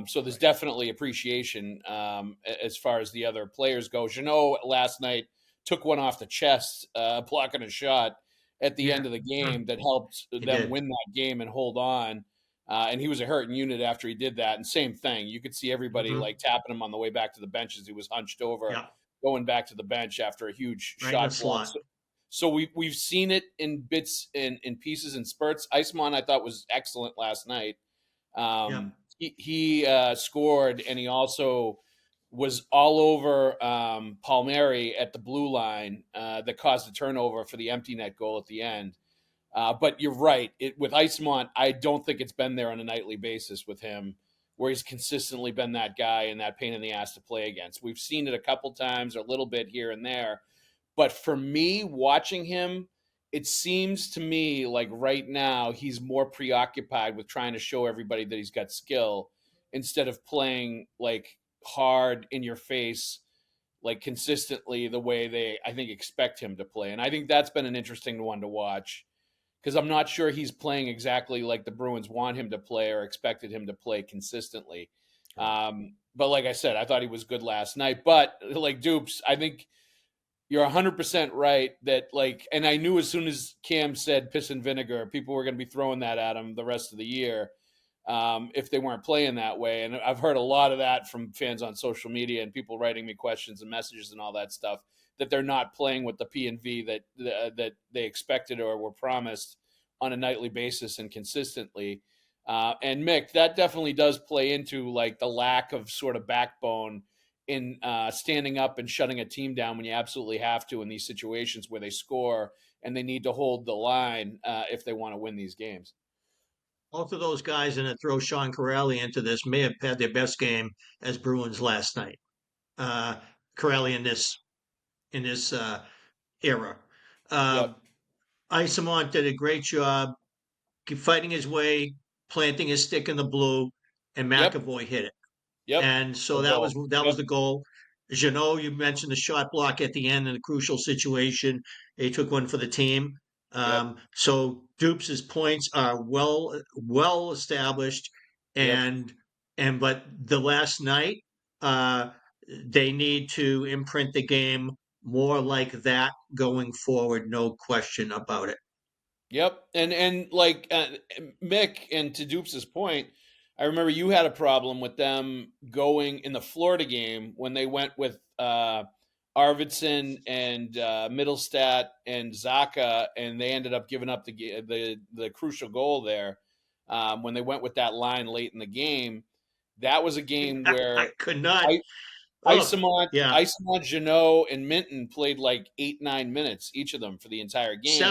A: So there's definitely appreciation as far as the other players go. Jeannot last night took one off the chest, blocking a shot, at the end of the game that helped
B: He
A: them
B: did.
A: win that game and hold on. And he was a hurting unit after he did that. And same thing, you could see everybody like tapping him on the way back to the bench as he was hunched over,
B: Yeah,
A: going back to the bench after a huge
B: right in the
A: shot block.
B: slot.
A: So we've seen it in bits, in pieces and spurts. Iceman, I thought, was excellent last night.
B: Yeah.
A: He scored, and he also was all over Palmieri at the blue line that caused a turnover for the empty net goal at the end. But you're right. With Iceman, I don't think it's been there on a nightly basis with him, where he's consistently been that guy and that pain in the ass to play against. We've seen it a couple times, or a little bit here and there. But for me, watching him, it seems to me like right now he's more preoccupied with trying to show everybody that he's got skill instead of playing like hard in your face, like consistently the way they, I think, expect him to play. And I think that's been an interesting one to watch, because I'm not sure he's playing exactly like the Bruins want him to play or expected him to play consistently. But like I said, I thought he was good last night. But like Dupes, I think you're 100% right that, like, and I knew as soon as Cam said piss and vinegar, people were going to be throwing that at him the rest of the year if they weren't playing that way. And I've heard a lot of that from fans on social media and people writing me questions and messages and all that stuff, that they're not playing with the P and V that they expected or were promised on a nightly basis and consistently. And Mick, that definitely does play into like the lack of sort of backbone in standing up and shutting a team down when you absolutely have to in these situations where they score and they need to hold the line if they want to win these games.
B: Both of those guys, and to throw Sean Corelli into this, may have had their best game as Bruins last night. Corelli in this era.
A: Yep.
B: Isamont did a great job fighting his way, planting his stick in the blue, and
A: Yep.
B: McAvoy hit it.
A: Yep.
B: And so
A: The
B: that was
A: goal.
B: that
A: Yep.
B: was the goal. Jeannot, you mentioned the shot block at the end in a crucial situation. He took one for the team.
A: Yep.
B: So Dupes' points are well established,
A: Yep.
B: but the last night they need to imprint the game more like that going forward. No question about it.
A: Yep. And like Mick, and to Dupes' point, I remember you had a problem with them going in the Florida game when they went with Arvidsson and Middlestat and Zacha, and they ended up giving up the crucial goal there when they went with that line late in the game. That was a game
B: I
A: where
B: could not. Oh, yeah.
A: Isamont, Jeannot, and Minton played like 8-9 minutes each of them for the entire game,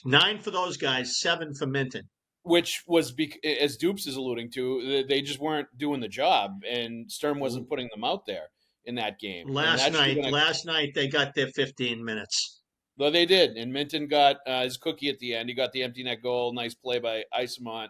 B: 9 for those guys, 7 for Minton.
A: which was as Dupes is alluding to, they just weren't doing the job, and Sturm wasn't putting them out there in that game. And
B: Last
A: that should have
B: night,
A: been
B: last night they got their 15 minutes.
A: though they did, and Minton got his cookie at the end. He got the empty net goal, nice play by Isamont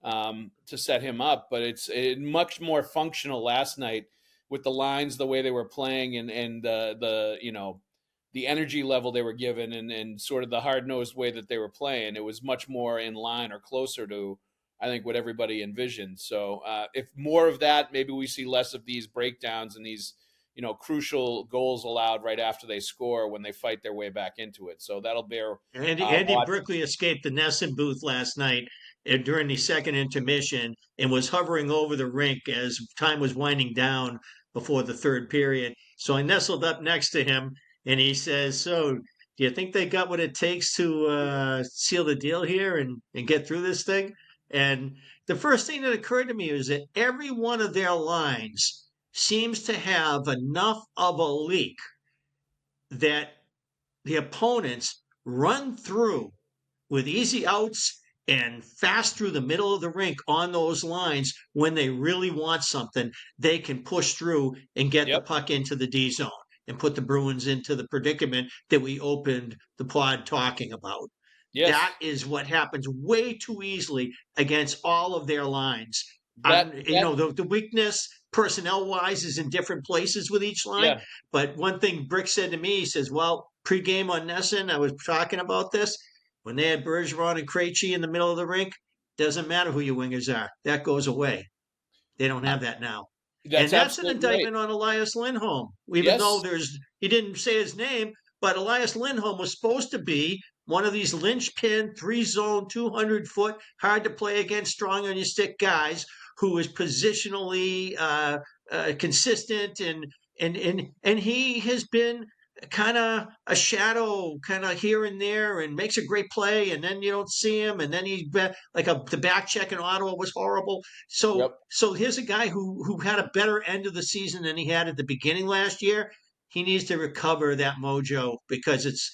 A: to set him up. But it's much more functional last night with the lines, the way they were playing, and the energy level they were given, and sort of the hard-nosed way that they were playing. It was much more in line or closer to, I think, what everybody envisioned. So if more of that, maybe we see less of these breakdowns and these crucial goals allowed right after they score when they fight their way back into it. So that'll bear
B: Andy Brickley escaped the Nesson booth last night during the second intermission and was hovering over the rink as time was winding down before the third period. So I nestled up next to him and he says, "So, do you think they got what it takes to seal the deal here and get through this thing?" And the first thing that occurred to me was that every one of their lines seems to have enough of a leak that the opponents run through with easy outs and fast through the middle of the rink on those lines. When they really want something, they can push through and get the
A: Yep.
B: puck into the D zone and put the Bruins into the predicament that we opened the pod talking about.
A: Yes.
B: That is what happens way too easily against all of their lines. The weakness personnel wise is in different places with each line.
A: Yeah.
B: But one thing Brick said to me, he says, "Well, pregame on Nesson, I was talking about this. When they had Bergeron and Krejci in the middle of the rink, doesn't matter who your wingers are. That goes away. They don't have that now." And
A: That's
B: that's an
A: absolutely right.
B: indictment on Elias Lindholm, even
A: Yes.
B: though he didn't say his name, but Elias Lindholm was supposed to be one of these linchpin, 3-zone, 200-foot, hard to play against, strong on your stick guys who is positionally consistent and he has been kind of a shadow, kind of here and there, and makes a great play, and then you don't see him, and then the back check in Ottawa was horrible.
A: Yep.
B: So here's a guy who had a better end of the season than he had at the beginning last year. He needs to recover that mojo because it's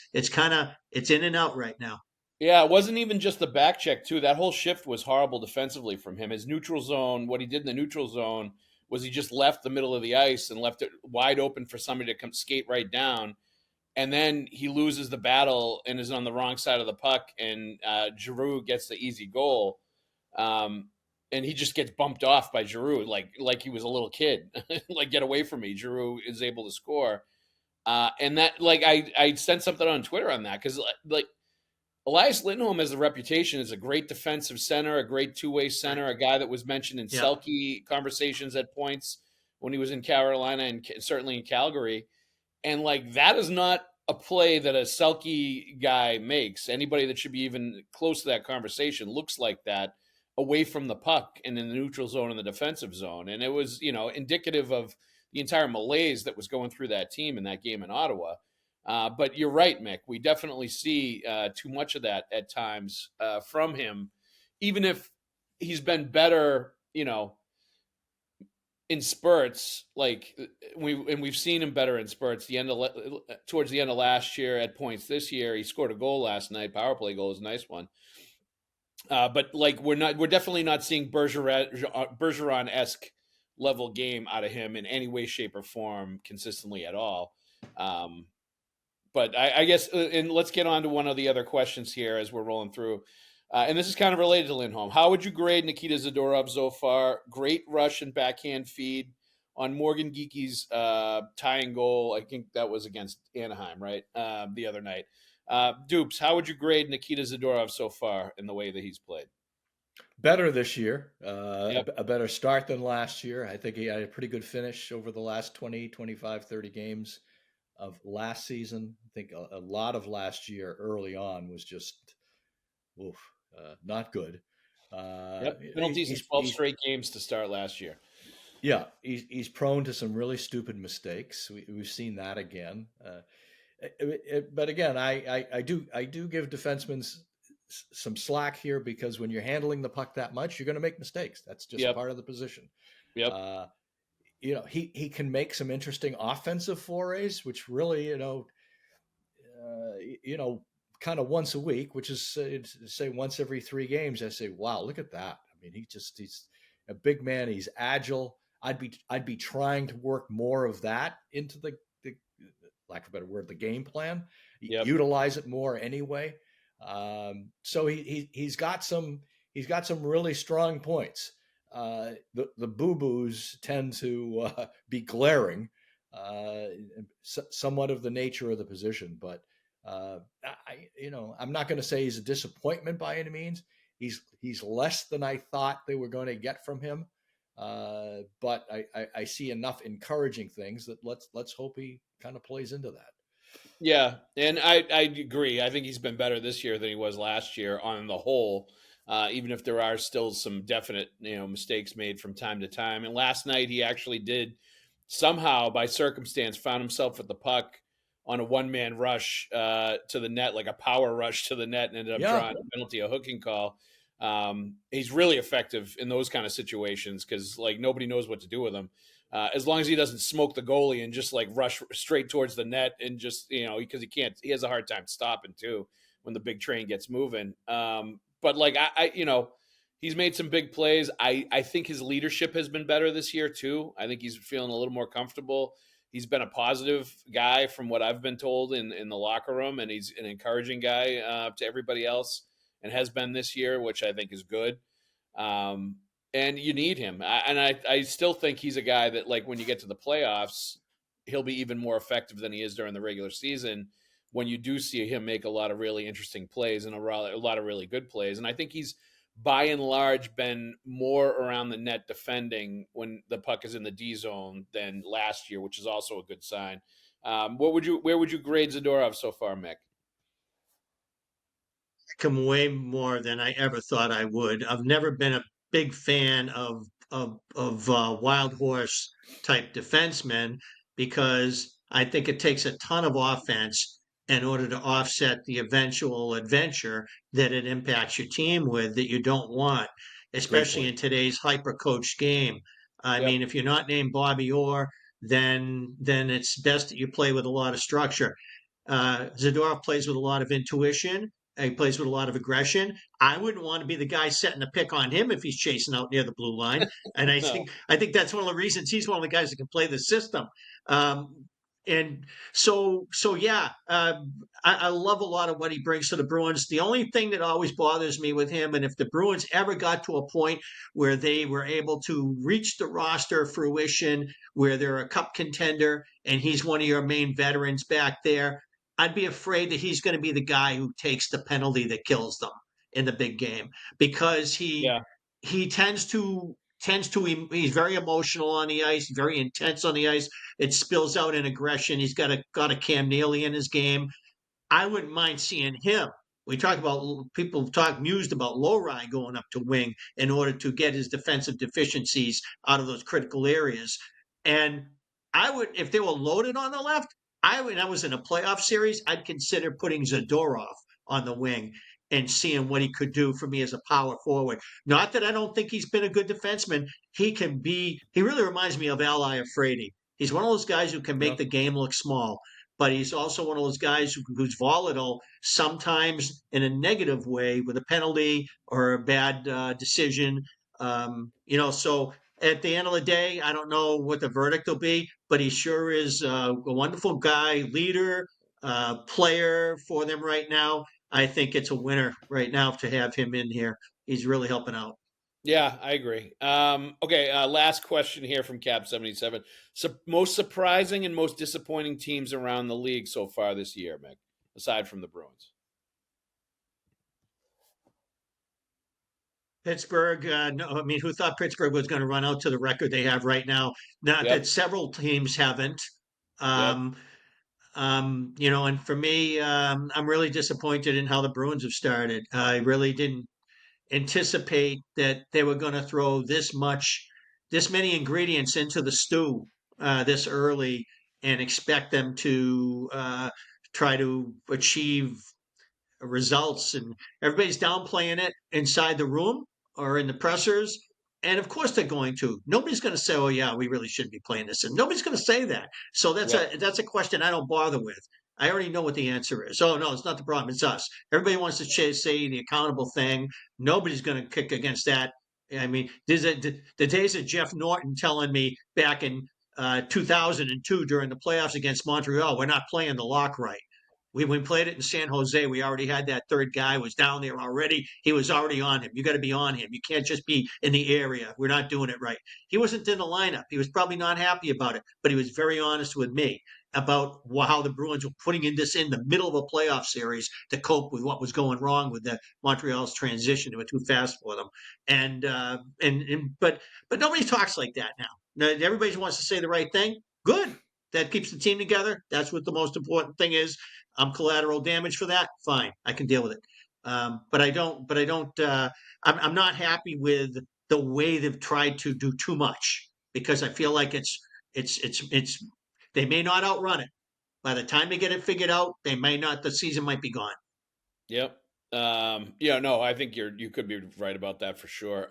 B: in and out right now.
A: Yeah, it wasn't even just the back check too. That whole shift was horrible defensively from him. His neutral zone, what he did in the neutral zone was he just left the middle of the ice and left it wide open for somebody to come skate right down. And then he loses the battle and is on the wrong side of the puck, and Giroux gets the easy goal. And he just gets bumped off by Giroux like he was a little kid. Like, get away from me. Giroux is able to score. And that, like, I sent something on Twitter on that because, like, Elias Lindholm has a reputation as a great defensive center, a great two-way center, a guy that was mentioned in Selke conversations at points when he was in Carolina and certainly in Calgary. And, like, that is not a play that a Selke guy makes. Anybody that should be even close to that conversation looks like that away from the puck and in the neutral zone and the defensive zone. And it was, indicative of the entire malaise that was going through that team in that game in Ottawa. But you're right, Mick. We definitely see too much of that at times from him, even if he's been better, in spurts. Like we've seen him better in spurts. Towards the end of last year, at points this year, he scored a goal last night. Power play goal is a nice one. But like we're definitely not seeing Bergeron-esque level game out of him in any way, shape, or form consistently at all. But I guess, and let's get on to one of the other questions here as we're rolling through. And this is kind of related to Lindholm. How would you grade Nikita Zadorov so far? Great rush and backhand feed on Morgan Geeky's tying goal. I think that was against Anaheim, right? The other night. Dupes, how would you grade Nikita Zadorov so far in the way that he's played?
C: Better this year,
A: Yep.
C: a better start than last year. I think he had a pretty good finish over the last 20, 25, 30 games of last season. I think a lot of last year early on was just not good.
A: Penalties in 12 straight games to start last year.
C: Yeah, he's prone to some really stupid mistakes. We've seen that again. But again, I do give defensemen some slack here because when you're handling the puck that much, you're going to make mistakes. That's just part of the position.
A: Yep.
C: He can make some interesting offensive forays, which really, kind of once a week, which is say once every 3 games. I say, wow, look at that. I mean, he's a big man. He's agile. I'd be trying to work more of that into the lack of a better word, the game plan. Utilize it more anyway. So he's got some really strong points. The boo-boos tend to be glaring, somewhat of the nature of the position. But I'm not going to say he's a disappointment by any means. He's less than I thought they were going to get from him. But I see enough encouraging things that let's hope he kind of plays into that.
A: Yeah, and I agree. I think he's been better this year than he was last year on the whole. Even if there are still some definite, mistakes made from time to time. And last night he actually did somehow, by circumstance, found himself at the puck on a one-man rush to the net, like a power rush to the net, and ended up drawing a penalty, a hooking call. He's really effective in those kind of situations because, like, nobody knows what to do with him. As long as he doesn't smoke the goalie and just like rush straight towards the net and just, because he has a hard time stopping too when the big train gets moving. But like, he's made some big plays. I think his leadership has been better this year too. I think he's feeling a little more comfortable. He's been a positive guy from what I've been told in the locker room, and he's an encouraging guy to everybody else, and has been this year, which I think is good. And you need him. I still think he's a guy that, like, when you get to the playoffs, he'll be even more effective than he is during the regular season when you do see him make a lot of really interesting plays and a lot of really good plays. And I think he's, by and large, been more around the net defending when the puck is in the D zone than last year, which is also a good sign. Where would you grade Zadorov so far, Mick?
B: come way more than I ever thought I would. I've never been a big fan of wild horse type defensemen because I think it takes a ton of offense in order to offset the eventual adventure that it impacts your team with that you don't want,
A: Great
B: especially
A: point.
B: in today's hyper coached game. I
A: Yep.
B: mean, if you're not named Bobby Orr, then it's best that you play with a lot of structure. Zadorov plays with a lot of intuition. He plays with a lot of aggression. I wouldn't want to be the guy setting a pick on him if he's chasing out near the blue line. And
A: No.
B: I think that's one of the reasons he's one of the guys that can play the system. And so yeah, I love a lot of what he brings to the Bruins. The only thing that always bothers me with him, and if the Bruins ever got to a point where they were able to reach the roster fruition, where they're a cup contender, and he's one of your main veterans back there, I'd be afraid that he's going to be the guy who takes the penalty that kills them in the big game because
A: Yeah.
B: he he's very emotional on the ice, very intense on the ice. It spills out in aggression. He's got a Cam Neely in his game. I wouldn't mind seeing him. We talk about people talk mused about Lowry going up to wing in order to get his defensive deficiencies out of those critical areas. And I would, if they were loaded on the left, I was in a playoff series, I'd consider putting Zadorov on the wing and seeing what he could do for me as a power forward. Not that I don't think he's been a good defenseman. He really reminds me of Al Iafrate. He's one of those guys who can make
C: Yeah.
B: the game look small, but he's also one of those guys who's volatile, sometimes in a negative way with a penalty or a bad decision. So at the end of the day, I don't know what the verdict will be, but he sure is a wonderful guy, leader, player for them right now. I think it's a winner right now to have him in here. He's really helping out.
A: Yeah, I agree. Okay, last question here from Cap 77. So, most surprising and most disappointing teams around the league so far this year, Mick, aside from the Bruins.
B: Pittsburgh, no, I mean, who thought Pittsburgh was going to run out to the record they have right now? Not that
A: Yep.
B: several teams haven't.
A: Yep.
B: Um, and for me, I'm really disappointed in how the Bruins have started. I really didn't anticipate that they were going to throw this many ingredients into the stew this early and expect them to try to achieve results, and everybody's downplaying it inside the room or in the pressers. And of course they're going to. Nobody's going to say, "Oh yeah, we really shouldn't be playing this," and nobody's going to say that. So
A: Yep.
B: that's a question I don't bother with. I already know what the answer is. Oh no, it's not the problem. It's us. Everybody wants to say the accountable thing. Nobody's going to kick against that. I mean, the days of Jeff Norton telling me back in 2002 during the playoffs against Montreal, we're not playing the lock right. We played it in San Jose. We already had that third guy was down there already. He was already on him. You got to be on him. You can't just be in the area. We're not doing it right. He wasn't in the lineup. He was probably not happy about it, but he was very honest with me about how the Bruins were putting in the middle of a playoff series to cope with what was going wrong with the Montreal's transition. They were too fast for them, but nobody talks like that now. Now everybody wants to say the right thing. Good. That keeps the team together. That's what the most important thing is. I'm collateral damage for that. Fine, I can deal with it. But I don't. But I don't. I'm not happy with the way they've tried to do too much because I feel like it's. They may not outrun it. By the time they get it figured out, they may not. The season might be gone.
A: Yep. No, I think you could be right about that for sure.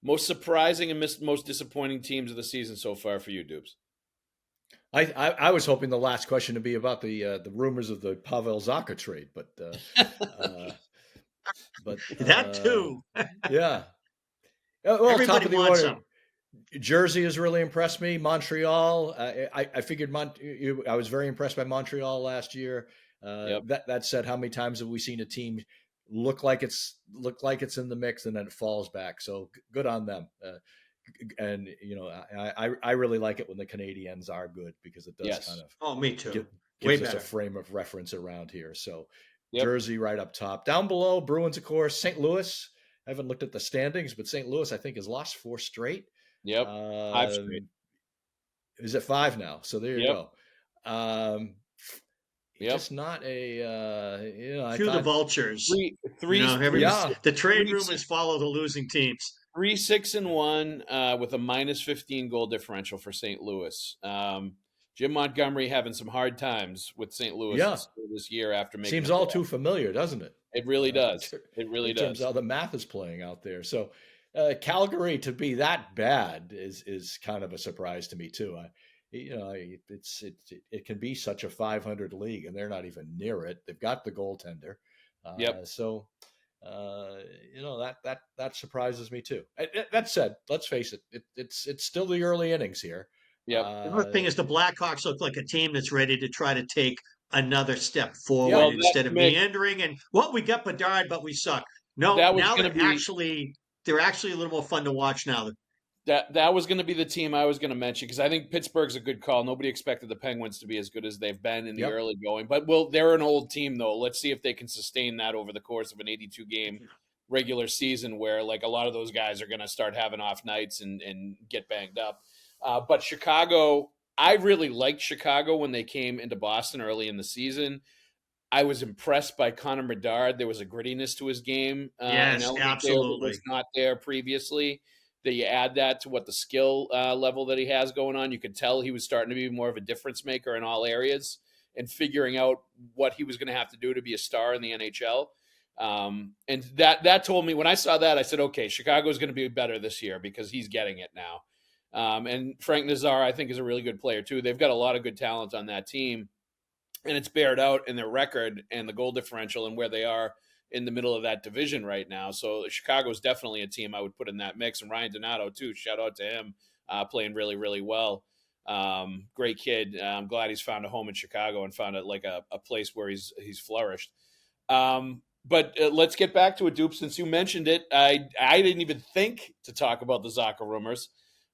A: Most surprising and most disappointing teams of the season so far for you, Dupes?
C: I was hoping the last question to be about the rumors of the Pavel Zacha trade, but
B: That too.
C: yeah. Well, top
B: Everybody
C: of the
B: wants
C: order.
B: them.
C: Jersey has really impressed me. Montreal, I figured I was very impressed by Montreal last year.
A: Yep.
C: That said, how many times have we seen a team look like it's in the mix and then it falls back? So good on them. And I really like it when the Canadiens are good because it does kind of
B: me too.
C: gives us a frame of reference around here. So
A: Yep.
C: Jersey right up top. Down below, Bruins, of course. St. Louis. I haven't looked at the standings, but St. Louis, I think, has lost 4 straight.
A: Yep. 5 straight.
C: Is it 5 now? So there you
A: Yep.
C: go.
A: Yep.
C: Just not a I
B: Cue the
C: thought
B: vultures.
A: Three,
C: Yeah.
B: The trade
A: three,
B: rumors follow the losing teams.
A: 3-6-1 with a minus 15 goal differential for St. Louis. Jim Montgomery having some hard times with St. Louis
C: Yeah.
A: this year after making
C: Seems
A: the
C: all
A: playoffs.
C: too familiar, doesn't it?
A: It really does. It really
C: In terms
A: does.
C: of how the math is playing out there. So Calgary to be that bad is kind of a surprise to me too. It can be such a 500 league, and they're not even near it. They've got the goaltender,
A: Yep.
C: So that surprises me too. That said, let's face it, it's still the early innings here.
A: Yep.
B: Another thing is the Blackhawks look like a team that's ready to try to take another step forward
A: Well,
B: instead of
A: Mick,
B: meandering. And we got Bedard, but we suck. No,
A: that was
B: now
A: going to be
B: they're actually a little more fun to watch now.
A: that was going to be the team I was going to mention because I think Pittsburgh's a good call. Nobody expected the Penguins to be as good as they've been in the early going, but they're an old team though. Let's see if they can sustain that over the course of an 82 game regular season, where like a lot of those guys are going to start having off nights and get banged up. But Chicago, I really liked Chicago when they came into Boston early in the season. I was impressed by Connor Bedard. There was a grittiness to his game
B: Yes,
A: in Elmendale that
B: absolutely.
A: was not there previously. That you add that to what the skill level that he has going on, you could tell he was starting to be more of a difference maker in all areas and figuring out what he was going to have to do to be a star in the NHL. And that told me when I saw that, I said, okay, Chicago's going to be better this year because he's getting it now. And Frank Nazar, I think, is a really good player too. They've got a lot of good talent on that team. And it's bared out in their record and the goal differential and where they are in the middle of that division right now. So Chicago is definitely a team I would put in that mix. And Ryan Donato, too. Shout out to him, playing really, really well. Great kid. I'm glad he's found a home in Chicago and found a place where he's flourished. But let's get back to it, Dupe. Since you mentioned it, I didn't even think to talk about the Zacha rumors.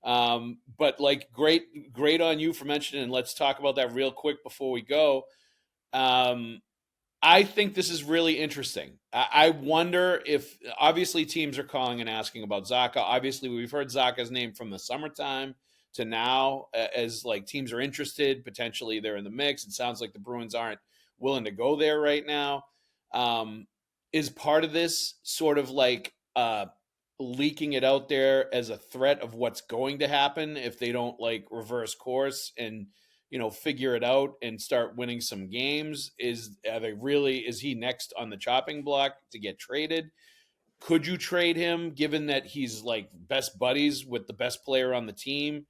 A: But like, great on you for mentioning it. And let's talk about that real quick before we go. I think this is really interesting. I wonder if obviously teams are calling and asking about Zacha. Obviously, we've heard Zacha's name from the summertime to now as like teams are interested. Potentially they're in the mix. It sounds like the Bruins aren't willing to go there right now. Is part of this sort of like leaking it out there as a threat of what's going to happen if they don't like reverse course and figure it out and start winning some games? Is he next on the chopping block to get traded? Could you trade him given that he's like best buddies with the best player on the team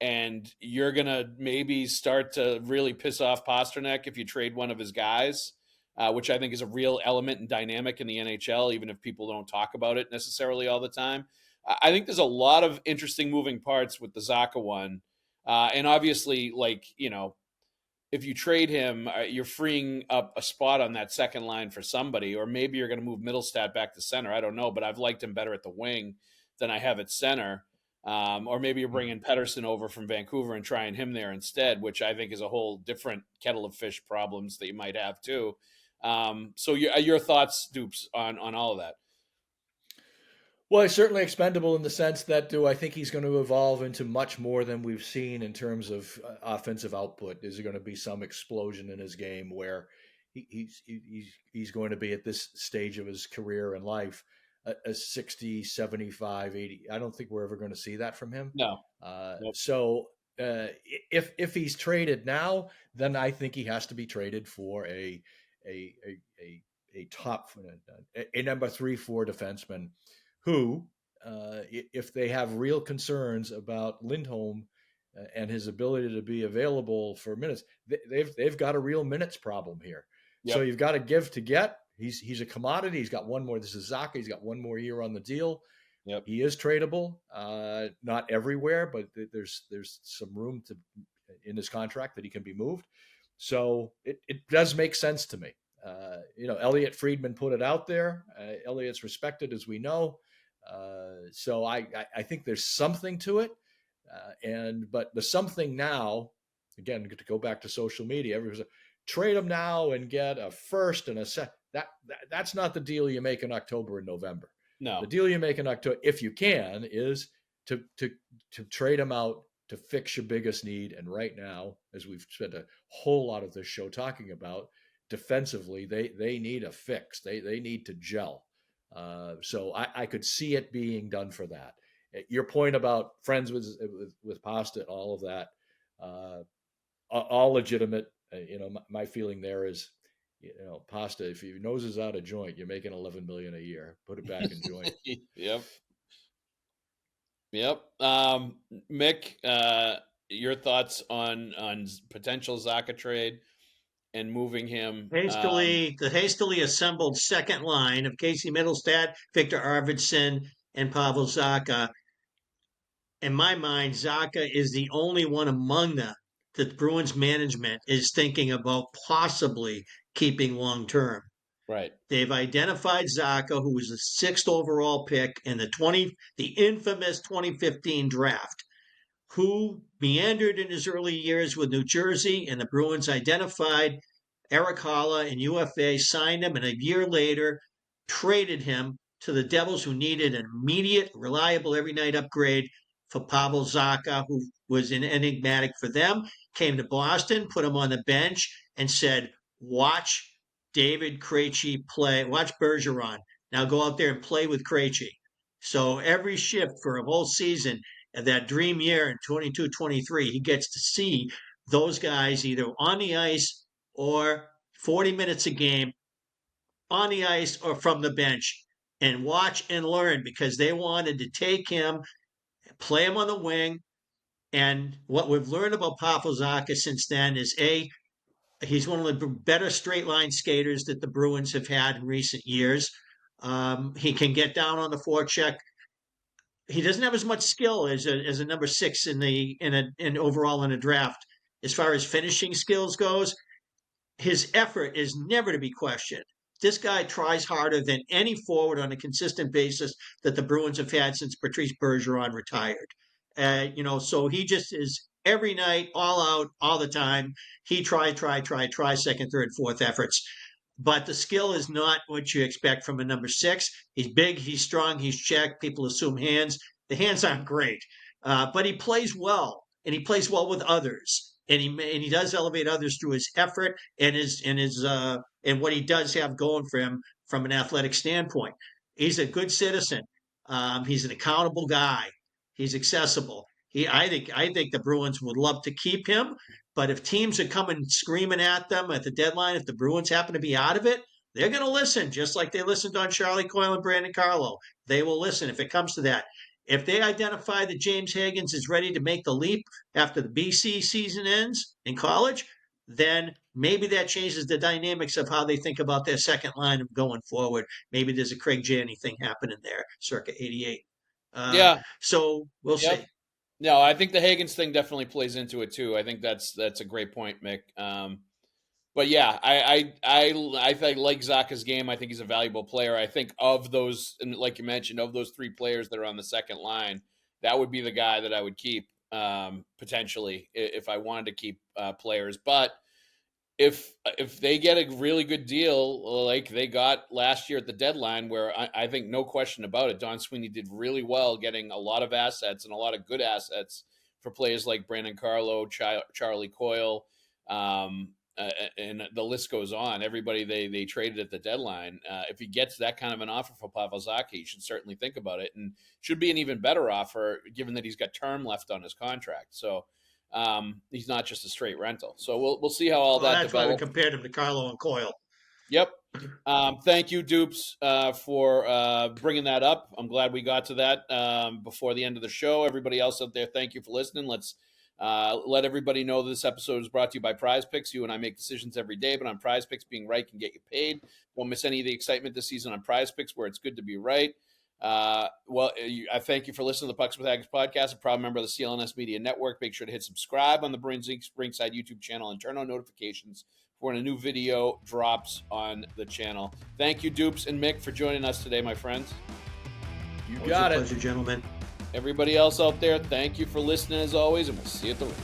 A: and you're going to maybe start to really piss off Pastrnak if you trade one of his guys, which I think is a real element and dynamic in the NHL, even if people don't talk about it necessarily all the time. I think there's a lot of interesting moving parts with the Zacha one. And obviously, if you trade him, you're freeing up a spot on that second line for somebody, or maybe you're going to move Middlestat back to center. I don't know, but I've liked him better at the wing than I have at center. Or maybe you're bringing Pettersson over from Vancouver and trying him there instead, which I think is a whole different kettle of fish problems that you might have too. So your thoughts, Dupes, on all of that?
C: Well, he's certainly expendable in the sense that do I think he's going to evolve into much more than we've seen in terms of offensive output? Is there going to be some explosion in his game where he's going to be at this stage of his career and life a 60, 75, 80? I don't think we're ever going to see that from him.
A: No.
C: Nope. So if he's traded now, then I think he has to be traded for a top, a number 3-4 defenseman who, if they have real concerns about Lindholm and his ability to be available for minutes, they've got a real minutes problem here. Yep. So you've got to give to get. He's a commodity. He's got one more. This is Zacha. He's got one more year on the deal.
A: Yep.
C: He is tradable. Not everywhere, but there's some room in his contract that he can be moved. So it does make sense to me. Elliot Friedman put it out there. Elliot's respected, as we know. So I think there's something to it. But the something now, again, to go back to social media, everyone's like, trade him now and get a first and a second. That's not the deal you make in October and November.
A: No.
C: The deal you make in October, if you can, is to trade him out to fix your biggest need. And right now, as we've spent a whole lot of this show talking about, defensively, they need a fix. They need to gel. So I could see it being done for that. Your point about friends with Pasta and all of that, all legitimate. My feeling there is, Pasta, if your nose is out of joint, you're making $11 million a year. Put it back in joint.
A: Yep. Mick, your thoughts on potential Zacha trade and moving him
B: the hastily assembled second line of Casey Middlestat, Victor Arvidsson, and Pavel Zacha. In my mind, Zacha is the only one among them that Bruins management is thinking about possibly keeping long term.
A: Right.
B: They've identified Zacha, who was the 6th overall pick in the infamous 2015 draft, who meandered in his early years with New Jersey, and the Bruins identified Eric Haula and UFA, signed him, and a year later traded him to the Devils, who needed an immediate, reliable, every night upgrade for Pavel Zacha, who was enigmatic for them, came to Boston, put him on the bench, and said, watch David Krejci play, watch Bergeron. Now go out there and play with Krejci. So every shift for a whole season of that dream year in 22-23, he gets to see those guys either on the ice or 40 minutes a game on the ice or from the bench, and watch and learn, because they wanted to take him, play him on the wing. And what we've learned about Pavel Zacha since then is he's one of the better straight line skaters that the Bruins have had in recent years. He can get down on the forecheck. He doesn't have as much skill as a number 6 in overall in a draft. As far as finishing skills goes, his effort is never to be questioned. This guy tries harder than any forward on a consistent basis that the Bruins have had since Patrice Bergeron retired. So he just is every night, all out, all the time. He try, second, third, fourth efforts. But the skill is not what you expect from a number 6. He's big, he's strong, he's checked. People assume hands. The hands aren't great, but he plays well, and he plays well with others. And he does elevate others through his effort and and what he does have going for him from an athletic standpoint. He's a good citizen. He's an accountable guy. He's accessible. I think the Bruins would love to keep him, but if teams are coming screaming at them at the deadline, if the Bruins happen to be out of it, they're going to listen, just like they listened on Charlie Coyle and Brandon Carlo. They will listen if it comes to that. If they identify that James Haggs is ready to make the leap after the BC season ends in college, then maybe that changes the dynamics of how they think about their second line of going forward. Maybe there's a Craig Janney thing happening there, circa 88. So we'll see.
A: No, I think the Haggs thing definitely plays into it too. I think that's a great point, Mick. But yeah, I like Zacha's game. I think he's a valuable player. I think of those, and like you mentioned, of those 3 players that are on the second line, that would be the guy that I would keep potentially if I wanted to keep players. But if they get a really good deal like they got last year at the deadline, where I think no question about it, Don Sweeney did really well getting a lot of assets and a lot of good assets for players like Brandon Carlo, Charlie Coyle, and the list goes on. Everybody they traded at the deadline. If he gets that kind of an offer for Pavel Zacha, he should certainly think about it, and should be an even better offer given that he's got term left on his contract. So he's not just a straight rental. So we'll see how all that
B: develops. That's why we compared him to Carlo and Coyle.
A: Yep. Thank you, Dupes, for bringing that up. I'm glad we got to that before the end of the show. Everybody else out there, thank you for listening. Let's let everybody know this episode is brought to you by PrizePicks. You and I make decisions every day, but on PrizePicks, being right can get you paid. Don't miss any of the excitement this season on PrizePicks, where it's good to be right. I thank you for listening to the Pucks with Haggs podcast, a proud member of the CLNS Media Network. Make sure to hit subscribe on the Bruins Rinkside YouTube channel and turn on notifications for when a new video drops on the channel. Thank you, Dupes and Mick, for joining us today, my friends.
C: You got it.
B: Pleasure, gentlemen.
A: Everybody else out there, thank you for listening as always, and we'll see you at the rink.